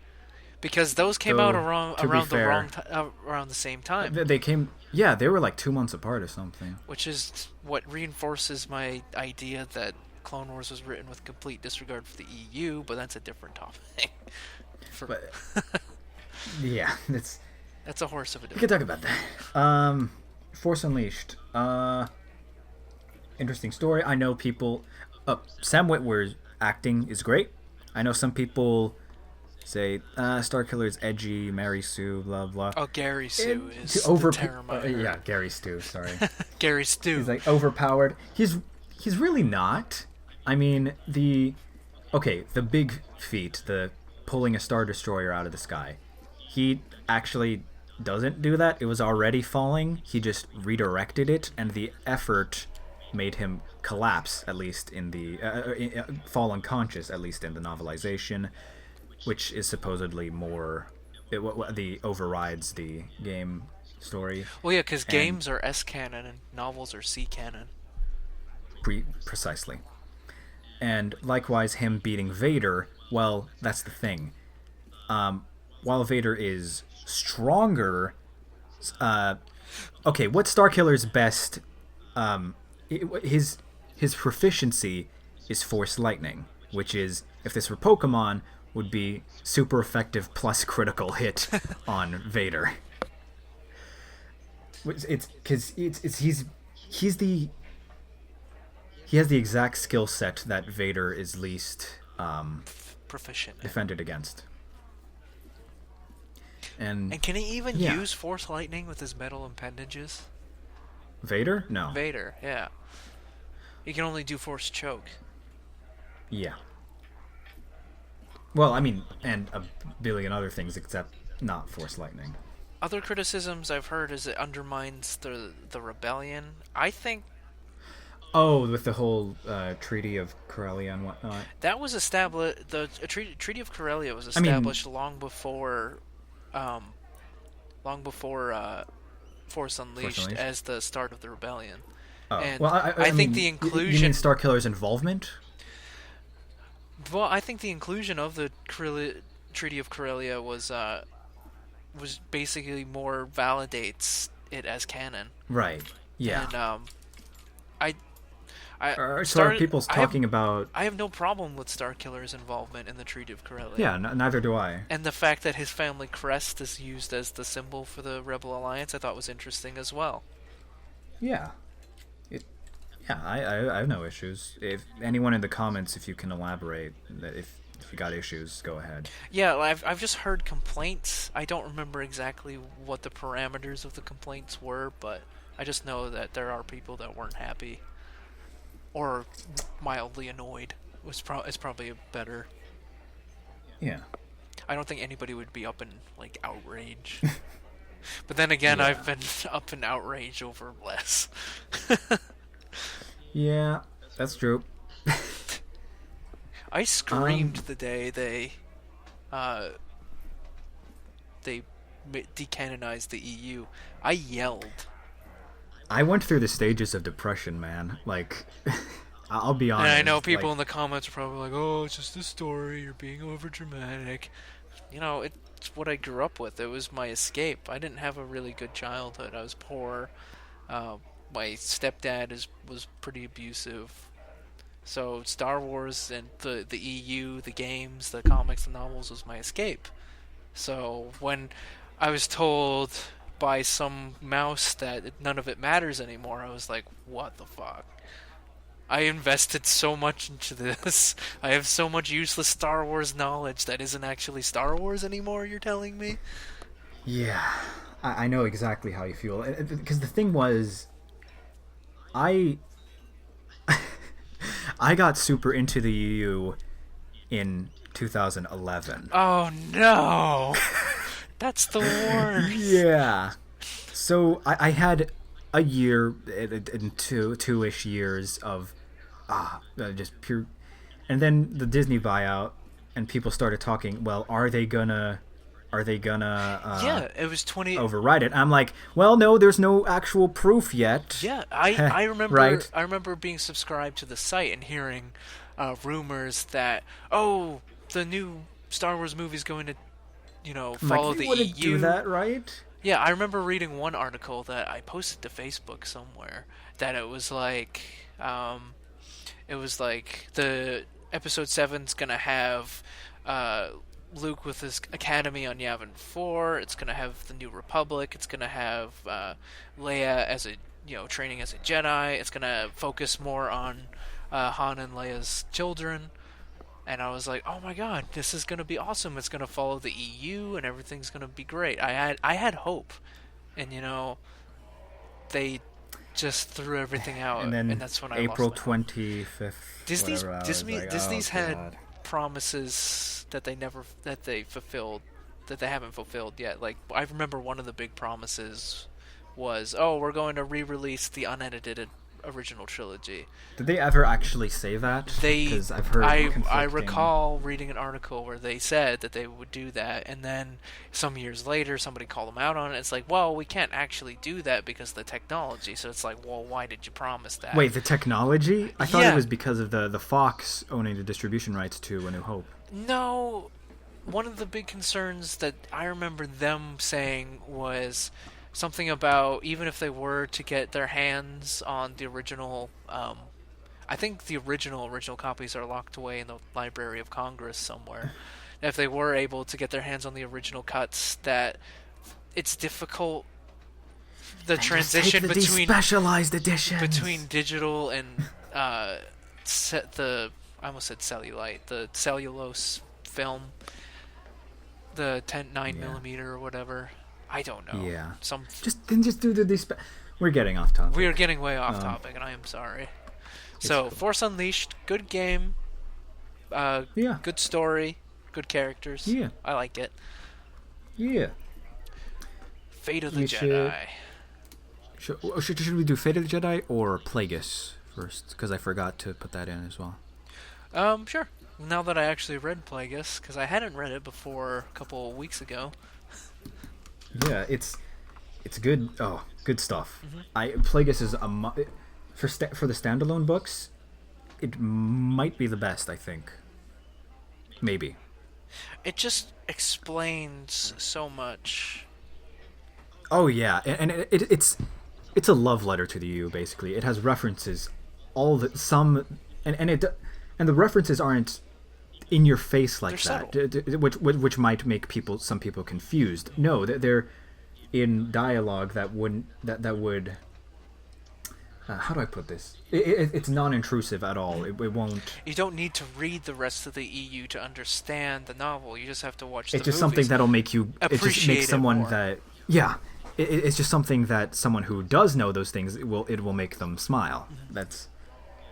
Because those came out around the same time. They came... Yeah, they were like 2 months apart or something. Which is what reinforces my idea that Clone Wars was written with complete disregard for the EU, but that's a different topic. Yeah, that's a horse of a different... We can talk about that. Force Unleashed. Interesting story. I know people... Sam Witwer's acting is great. I know some people say, Starkiller is edgy, Mary Sue, blah, blah. Oh, Gary Sue is the Terraminer. Yeah, Gary Stu, sorry. Gary Stu. He's like overpowered. He's really not. I mean, the big feat, the pulling a Star Destroyer out of the sky. He actually doesn't do that. It was already falling. He just redirected it, and the effort made him collapse, at least in the... fall unconscious, at least in the novelization, which is supposedly more... the overrides the game story. Well, yeah, because games are S-canon and novels are C-canon. Precisely. And likewise, him beating Vader, well, that's the thing. While Vader is stronger... what Starkiller's best... his proficiency is Force Lightning, which is, if this were Pokemon, would be super effective plus critical hit on Vader. It's because he has the exact skill set that Vader is least proficient defended against. And can he even use Force Lightning with his metal appendages? Vader? No. Vader, yeah. He can only do Force Choke. Yeah. Well, I mean, and a billion other things except not Force Lightning. Other criticisms I've heard is it undermines the rebellion. I think... Oh, with the whole Treaty of Corellia and whatnot. That was established... The Treaty of Corellia was established long before Force Unleashed as the start of the rebellion. Oh. And well, I think mean, the inclusion... You mean Starkiller's involvement? Well, I think the inclusion of the Treaty of Corellia was basically more validates it as canon. Right. Yeah. And so are people talking about... I have no problem with Starkiller's involvement in the Treaty of Corellia. Yeah, neither do I. And the fact that his family crest is used as the symbol for the Rebel Alliance, I thought was interesting as well. Yeah. I have no issues. If anyone in the comments, if you can elaborate, if you got issues, go ahead. Yeah, I've just heard complaints. I don't remember exactly what the parameters of the complaints were, but I just know that there are people that weren't happy or mildly annoyed. It's probably better. Yeah. I don't think anybody would be up in like outrage. But then again, I've been up in outrage over less. Yeah, that's true. I screamed the day they decanonized the EU. I yelled. I went through the stages of depression, man. Like, I'll be honest. And I know people in the comments are probably like, "Oh, it's just a story. You're being overdramatic." You know, it's what I grew up with. It was my escape. I didn't have a really good childhood. I was poor. My stepdad was pretty abusive. So Star Wars and the EU, the games, the comics, the novels was my escape. So when I was told by some mouse that none of it matters anymore, I was like, what the fuck? I invested so much into this. I have so much useless Star Wars knowledge that isn't actually Star Wars anymore, you're telling me? Yeah, I know exactly how you feel. Because the thing was, I got super into the EU in 2011. Oh no! That's the worst. Yeah. So I had a year and two-ish years of just pure, and then the Disney buyout, and people started talking. Well, are they gonna? Yeah, it was 20. Override it. I'm like, well, no, there's no actual proof yet. Yeah, I remember. Right? I remember being subscribed to the site and hearing rumors that the new Star Wars movie is going to, follow the EU. Wouldn't do that, right? Yeah, I remember reading one article that I posted to Facebook somewhere that it was like the episode 7's gonna have Luke with his academy on Yavin 4. It's gonna have the New Republic. It's gonna have Leia as training as a Jedi. It's gonna focus more on Han and Leia's children. And I was like, oh my god, this is gonna be awesome. It's gonna follow the EU and everything's gonna be great. I had hope, and they just threw everything out, and that's when April I lost my hope. 25th. Disney's had promises that they fulfilled, that they haven't fulfilled yet. Like, I remember one of the big promises was, we're going to re-release the unedited original trilogy. Did they ever actually say that? Because I've heard I recall reading an article where they said that they would do that, and then some years later somebody called them out on it. It's like, well, we can't actually do that because of the technology. So it's like, well, why did you promise that? Wait, the technology? I thought it was because of the Fox owning the distribution rights to A New Hope. No, one of the big concerns that I remember them saying was something about, even if they were to get their hands on the original, I think the original copies are locked away in the Library of Congress somewhere. If they were able to get their hands on the original cuts, that it's difficult. The transition between specialized editions between digital and I almost said cellulite, the cellulose film, the 9mm or whatever. I don't know. Yeah. Just do the We're getting off topic. We are getting way off topic, and I am sorry. So, cool. Force Unleashed, good game. Good story, good characters. Yeah. I like it. Yeah. Fate of the Jedi. Should we do Fate of the Jedi or Plagueis first? Because I forgot to put that in as well. Sure. Now that I actually read Plagueis, because I hadn't read it before a couple of weeks ago. Yeah, it's good. Oh, good stuff. Mm-hmm. Plagueis is for the standalone books, it might be the best, I think. Maybe. It just explains so much. Oh yeah, and it's a love letter to the EU basically. It has references, and the references aren't in your face like that, which might make some people confused. No, they're in dialogue that would how do I put this? It's non-intrusive at all. It won't. You don't need to read the rest of the EU to understand the novel. You just have to watch. It's just something that'll make you appreciate it just makes someone more. that it's just something that someone who does know those things, it will make them smile. That's,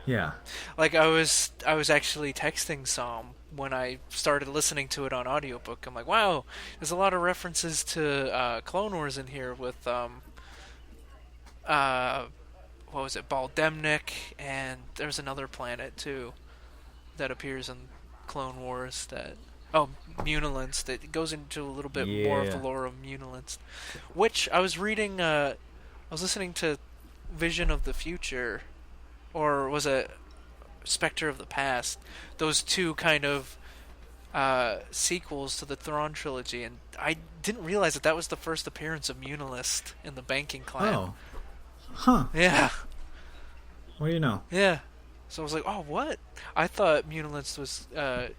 yeah. Like I was actually texting Psalm when I started listening to it on audiobook. I'm like, wow, there's a lot of references to Clone Wars in here with what was it, Baldemnik, and there's another planet too that appears in Clone Wars that Munilence, that goes into a little bit more of the lore of Munilence, which I was reading. I was listening to Vision of the Future, or was it Spectre of the Past? Those two kind of sequels to the Thrawn trilogy, and I didn't realize that was the first appearance of Munilist in the banking clan. Oh, huh? Yeah. What do you know? Yeah. So I was like, oh, what? I thought Munilist was a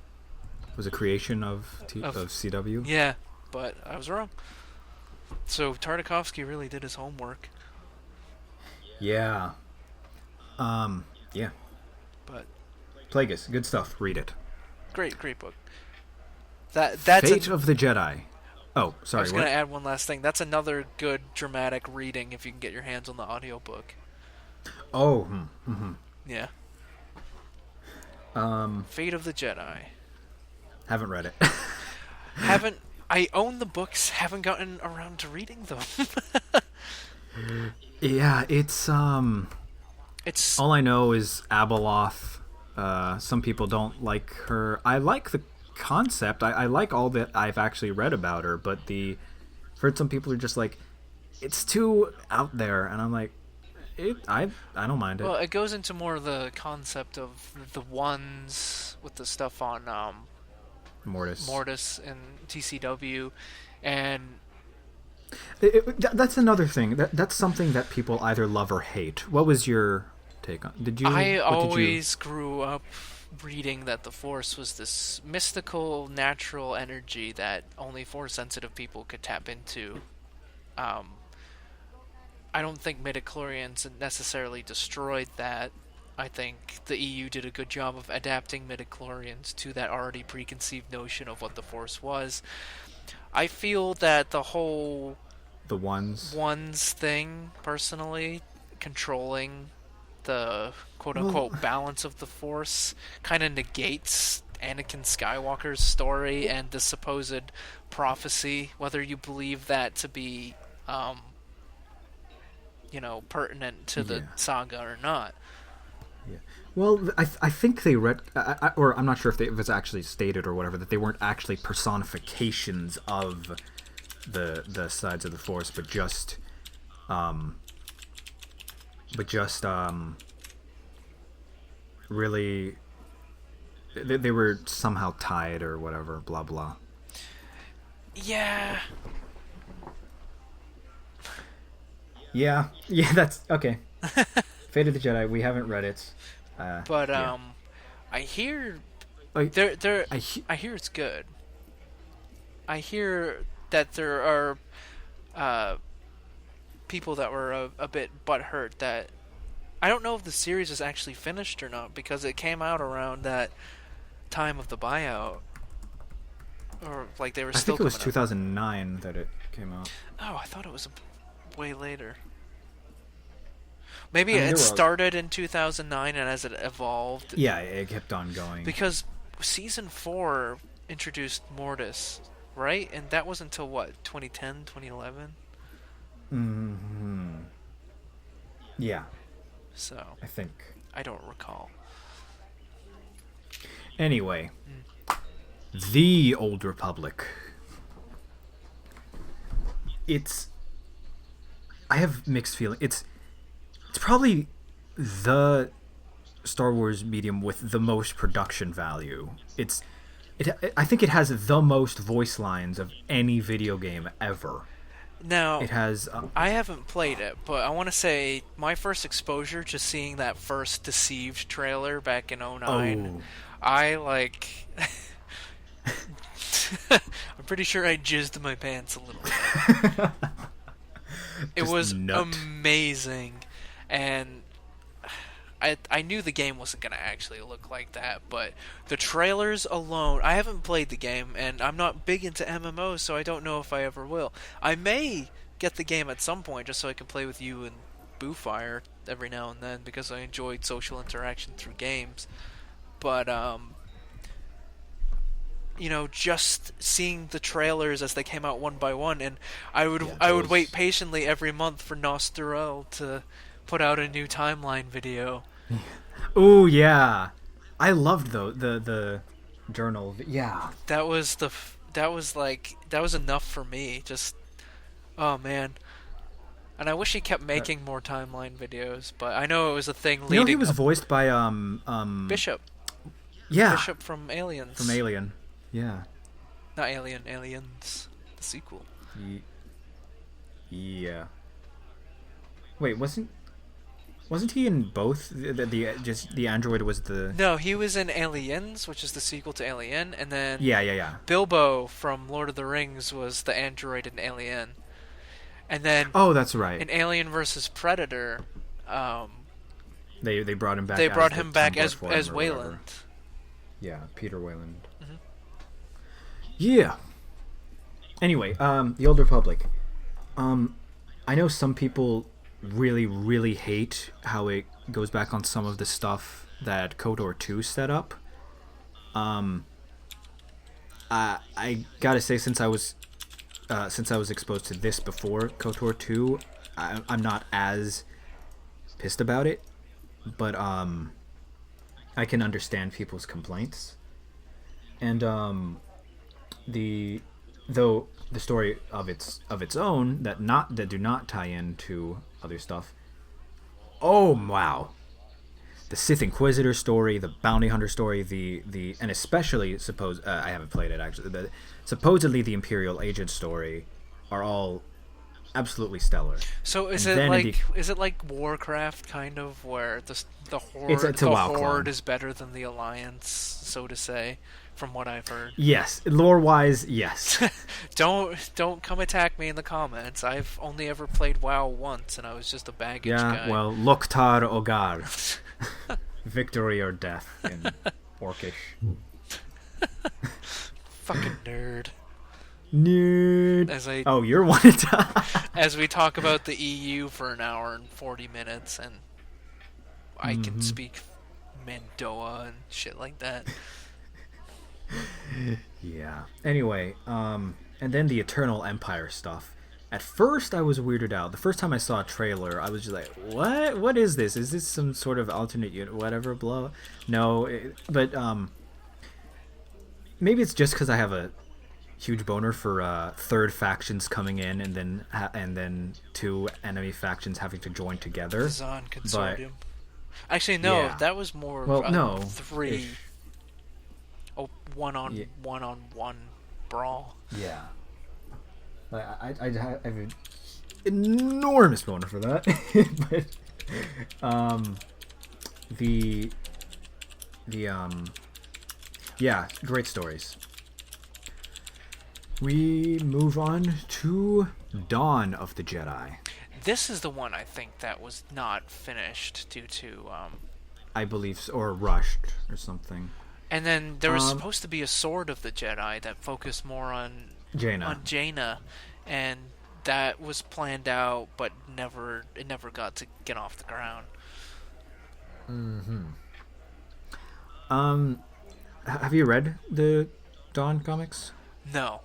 creation of CW. Yeah, but I was wrong. So Tartakovsky really did his homework. Yeah. Yeah. But Plagueis, good stuff. Read it. Great book. That's Fate of the Jedi. Oh, sorry. I was going to add one last thing. That's another good dramatic reading if you can get your hands on the audiobook. Oh. Mm-hmm. Yeah. Fate of the Jedi. Haven't read it. I own the books, haven't gotten around to reading them. Yeah, it's all I know is Abeloth. Some people don't like her. I like the concept. I like all that I've actually read about her, but I've heard some people are just like, it's too out there, and I'm like, I don't mind it. Well, it goes into more of the concept of the ones with the stuff on Mortis and TCW, and that's another thing. That's something that people either love or hate. What was your take on? I always grew up reading that the Force was this mystical, natural energy that only Force-sensitive people could tap into. I don't think midichlorians necessarily destroyed that. I think the EU did a good job of adapting midichlorians to that already preconceived notion of what the Force was. I feel that the whole ones thing, personally, controlling the quote-unquote balance of the Force, kind of negates Anakin Skywalker's story and the supposed prophecy, whether you believe that to be pertinent to the saga or not. Yeah. Well, I think they read, or I'm not sure if it was actually stated or whatever, that they weren't actually personifications of the sides of the Force, but just really, they were somehow tied or whatever. Blah blah. Yeah. Yeah. That's okay. Fate of the Jedi. We haven't read it. But I hear I hear it's good. I hear that there are people that were a bit butthurt that I don't know if the series is actually finished or not, because it came out around that time of the buyout, or like they were still. I think it was 2009 that it came out. Oh, I thought it was way later. Maybe it started in 2009, and as it evolved... Yeah, it kept on going. Because Season 4 introduced Mortis, right? And that was until, what, 2010, 2011? Mm-hmm. Yeah. So... I think. I don't recall. Anyway. The Old Republic. I have mixed feelings. It's probably the Star Wars medium with the most production value. I think it has the most voice lines of any video game ever. Now, it has. I haven't played it, but I want to say my first exposure to seeing that first Deceived trailer back in 2009, I like. I'm pretty sure I jizzed in my pants a little bit. It was amazing, and I knew the game wasn't going to actually look like that, but the trailers alone... I haven't played the game, and I'm not big into MMOs, so I don't know if I ever will. I may get the game at some point just so I can play with you and Boofire every now and then because I enjoyed social interaction through games. But just seeing the trailers as they came out one by one, and I would wait patiently every month for Nosturel to put out a new timeline video. Oh yeah, I loved the journal. Yeah, that was enough for me. Just, oh man. And I wish he kept making more timeline videos, but I know it was a thing leading. He was voiced by Bishop. Yeah, Bishop from Aliens. From Alien. Yeah. Not Alien, Aliens, the sequel. Yeah. Wait, wasn't he in both? The android was the. No, he was in Aliens, which is the sequel to Alien, and then Yeah. Bilbo from Lord of the Rings was the android in Alien, and then that's right. in Alien versus Predator, they brought him back. They brought him back as Wayland. Yeah, Peter Wayland. Mm-hmm. Yeah. Anyway, the Old Republic. I know some people really, really hate how it goes back on some of the stuff that KOTOR 2 set up. I gotta say, since I was exposed to this before KOTOR 2, I'm not as pissed about it, but I can understand people's complaints. And though the story of its own that do not tie into other stuff. Oh wow. The Sith Inquisitor story, the Bounty Hunter story, and especially I haven't played it actually, but supposedly the Imperial Agent story are all absolutely stellar. So is it like Warcraft kind of, where the Horde is better than the Alliance, so to say, from what I've heard? Yes, lore-wise, yes. Don't come attack me in the comments. I've only ever played WoW once, and I was just a baggage guy. Yeah, well, Loktar Ogar. Victory or death in Orcish. Fucking nerd. You're one to die. As we talk about the EU for an hour and 40 minutes, and I can speak Mandoa and shit like that. Yeah. Anyway, and then the Eternal Empire stuff. At first, I was weirded out. The first time I saw a trailer, I was just like, "What? What is this? Is this some sort of alternate unit? Whatever, blah." No, but maybe it's just because I have a huge boner for third factions coming in, and then two enemy factions having to join together. Zon Consortium. Actually, no, yeah. That was more. Three. Ish. Oh, one-on-one brawl. Yeah. I have an enormous boner for that. But yeah, great stories. We move on to Dawn of the Jedi. This is the one I think that was not finished due to I believe so, or rushed or something. And then there was supposed to be a Sword of the Jedi that focused more on Jaina, and that was planned out, but it never got to get off the ground. Have you read the Dawn comics? No.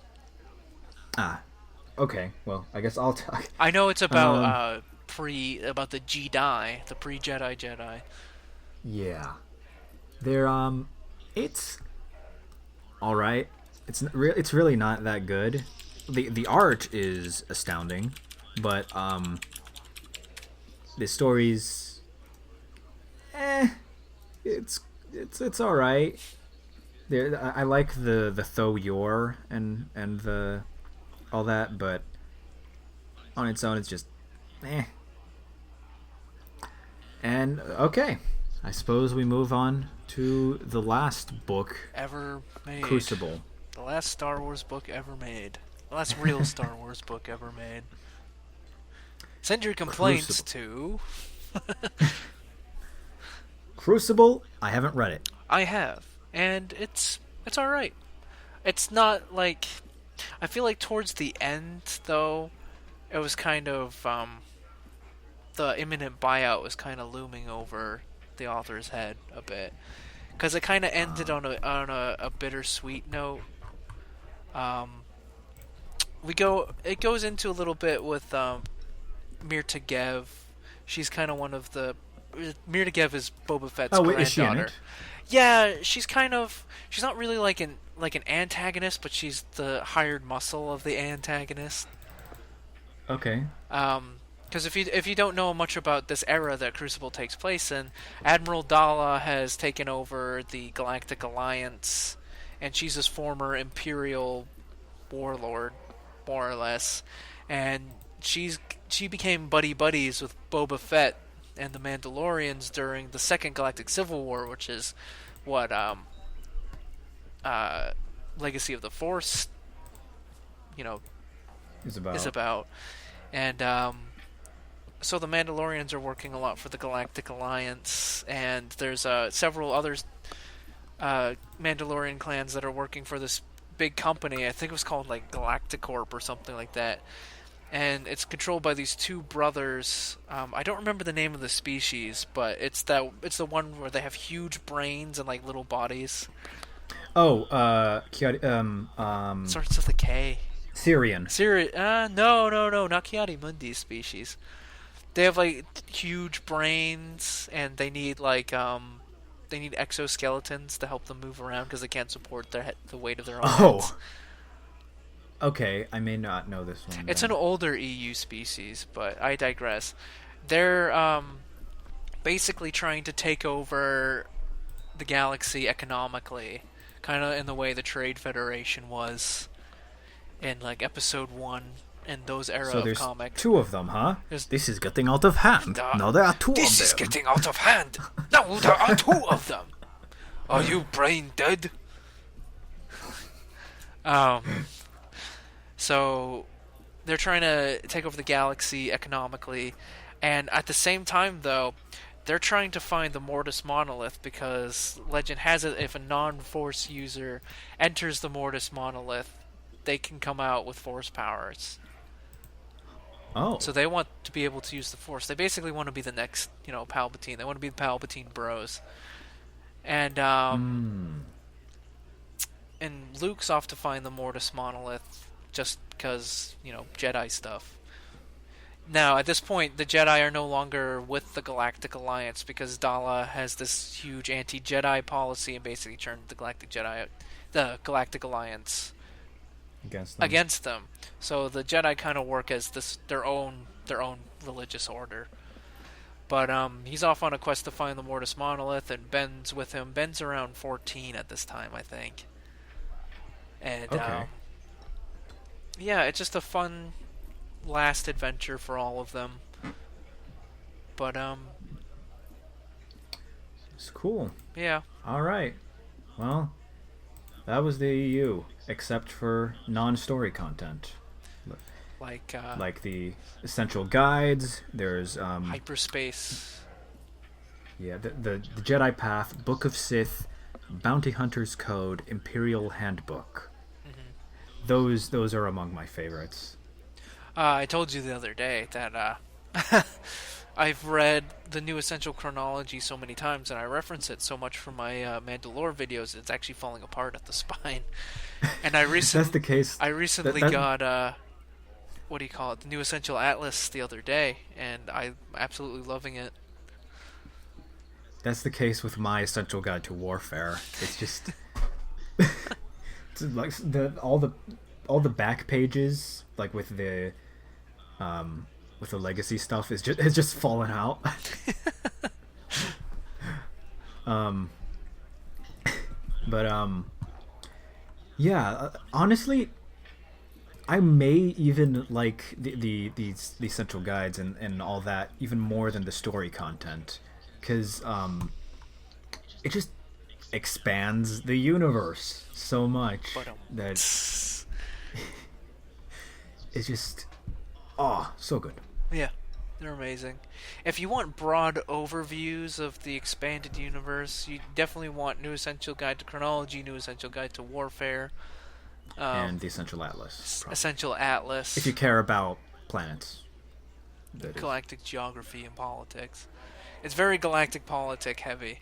Okay. Well, I guess I'll talk. I know it's about about the Jedi, the pre-Jedi Jedi. Yeah. They're it's all right. It's really not that good. The art is astounding, but the story's it's all right. I like the Tho Yor and the all that, but on its own it's just And okay, I suppose we move on to the last book ever made. Crucible. The last Star Wars book ever made. The last real Star Wars book ever made. Send your complaints to... Crucible, I haven't read it. I have, and it's alright. It's not like... I feel like towards the end, though, it was kind of the imminent buyout was kind of looming over the author's head a bit, because it kind of ended on a bittersweet note. It goes into a little bit with Mirta Gev. She's kind of one of the Mirta Gev is Boba Fett's granddaughter. Is she in it? Yeah, she's not really like an antagonist, but she's the hired muscle of the antagonist. Okay. Because if you don't know much about this era that Crucible takes place in, Admiral Dala has taken over the Galactic Alliance, and she's this former Imperial warlord, more or less, and she became buddies with Boba Fett and the Mandalorians during the Second Galactic Civil War, which is what Legacy of the Force, is about. And so the Mandalorians are working a lot for the Galactic Alliance, and there's several other Mandalorian clans that are working for this big company. I think it was called like Galacticorp or something like that. And it's controlled by these two brothers. I don't remember the name of the species, but it's the one where they have huge brains and like little bodies. Oh, starts with a K. Syrian. No, not Kiadi-Mundi's species. They have like huge brains, and they need exoskeletons to help them move around because they can't support the weight of their own heads. Okay, I may not know this one. It's an older EU species, but I digress. They're basically trying to take over the galaxy economically, kind of in the way the Trade Federation was in like Episode 1 and those era of comic. Two of them, huh? This is getting out of hand. Now there are two of them. This is getting out of hand. Now there are two of them. Are you brain dead? So they're trying to take over the galaxy economically, and at the same time, though, they're trying to find the Mortis Monolith, because legend has it if a non-Force user enters the Mortis Monolith, they can come out with Force powers. Oh. So they want to be able to use the Force. They basically want to be the next, Palpatine. They want to be the Palpatine bros. And and Luke's off to find the Mortis Monolith, just because, Jedi stuff. Now, at this point, the Jedi are no longer with the Galactic Alliance, because Dala has this huge anti-Jedi policy and basically turned the Galactic Alliance against them. So the Jedi kind of work as their own religious order. But he's off on a quest to find the Mortis Monolith, and Ben's with him. Ben's around 14 at this time, I think. And okay. Yeah, it's just a fun last adventure for all of them. But it's cool. Yeah. All right. Well, that was the EU, except for non-story content. Like the essential guides. There's hyperspace. Yeah, the Jedi Path, Book of Sith, Bounty Hunter's Code, Imperial Handbook. Mm-hmm. Those are among my favorites. I told you the other day that I've read the new Essential Chronology so many times, and I reference it so much for my Manda-LORE videos, it's actually falling apart at the spine. And I recently that's the case. I recently got what do you call it? The new Essential Atlas the other day, and I'm absolutely loving it. That's the case with my Essential Guide to Warfare. It's just it's like all the back pages, like with the legacy stuff, has just fallen out. Yeah, honestly, I may even like the essential guides and all that even more than the story content, because it just expands the universe so much that it's just so good. Yeah, they're amazing. If you want broad overviews of the expanded universe, you definitely want New Essential Guide to Chronology, New Essential Guide to Warfare, and the Essential Atlas. Essential Atlas. If you care about planets. Galactic geography and politics. It's very galactic politic heavy.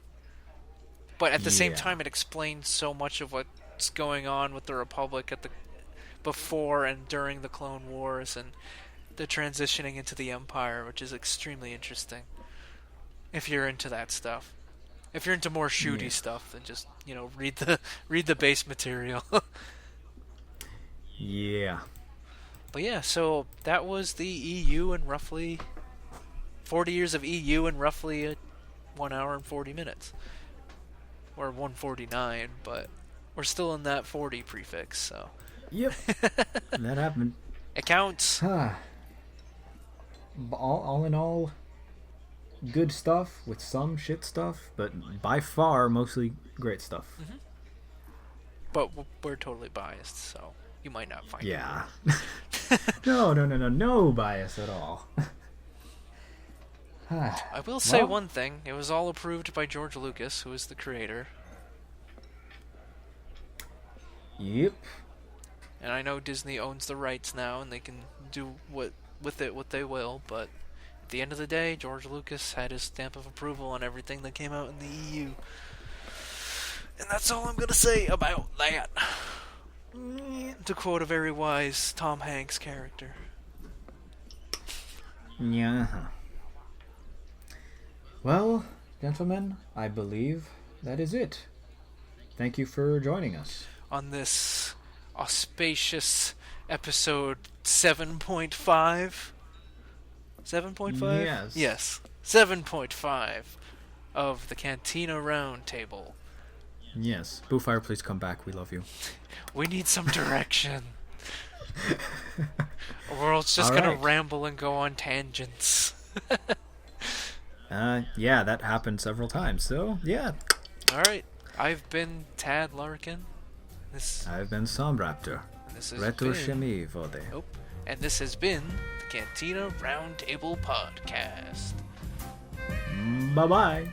But at the same time, it explains so much of what's going on with the Republic before and during the Clone Wars and the transitioning into the Empire, which is extremely interesting. If you're into that stuff. If you're into more shooty stuff, then just, read the base material. Yeah. But yeah, so that was the EU in roughly 40 years of EU in roughly 1 hour and 40 minutes. Or 149, but we're still in that 40 prefix, so. Yep. That happened. It counts. All in all, good stuff with some shit stuff, but by far mostly great stuff. Mm-hmm. But we're totally biased, so you might not find it. Yeah. No bias at all. I will say one thing. It was all approved by George Lucas, who is the creator. Yep. And I know Disney owns the rights now, and they can do what they will, but at the end of the day, George Lucas had his stamp of approval on everything that came out in the EU. And that's all I'm going to say about that. To quote a very wise Tom Hanks character. Yeah. Well, gentlemen, I believe that is it. Thank you for joining us. On this auspicious episode 7.5? 7.5? Yes. Yes. 7.5 of the Cantina Roundtable. Yes. Boofire, please come back. We love you. We need some direction. Or else just gonna ramble and go on tangents. Yeah, that happened several times, so yeah. Alright. I've been Tad Larkin. I've been Somraptor. And this has been the Cantina Roundtable Podcast. Bye-bye.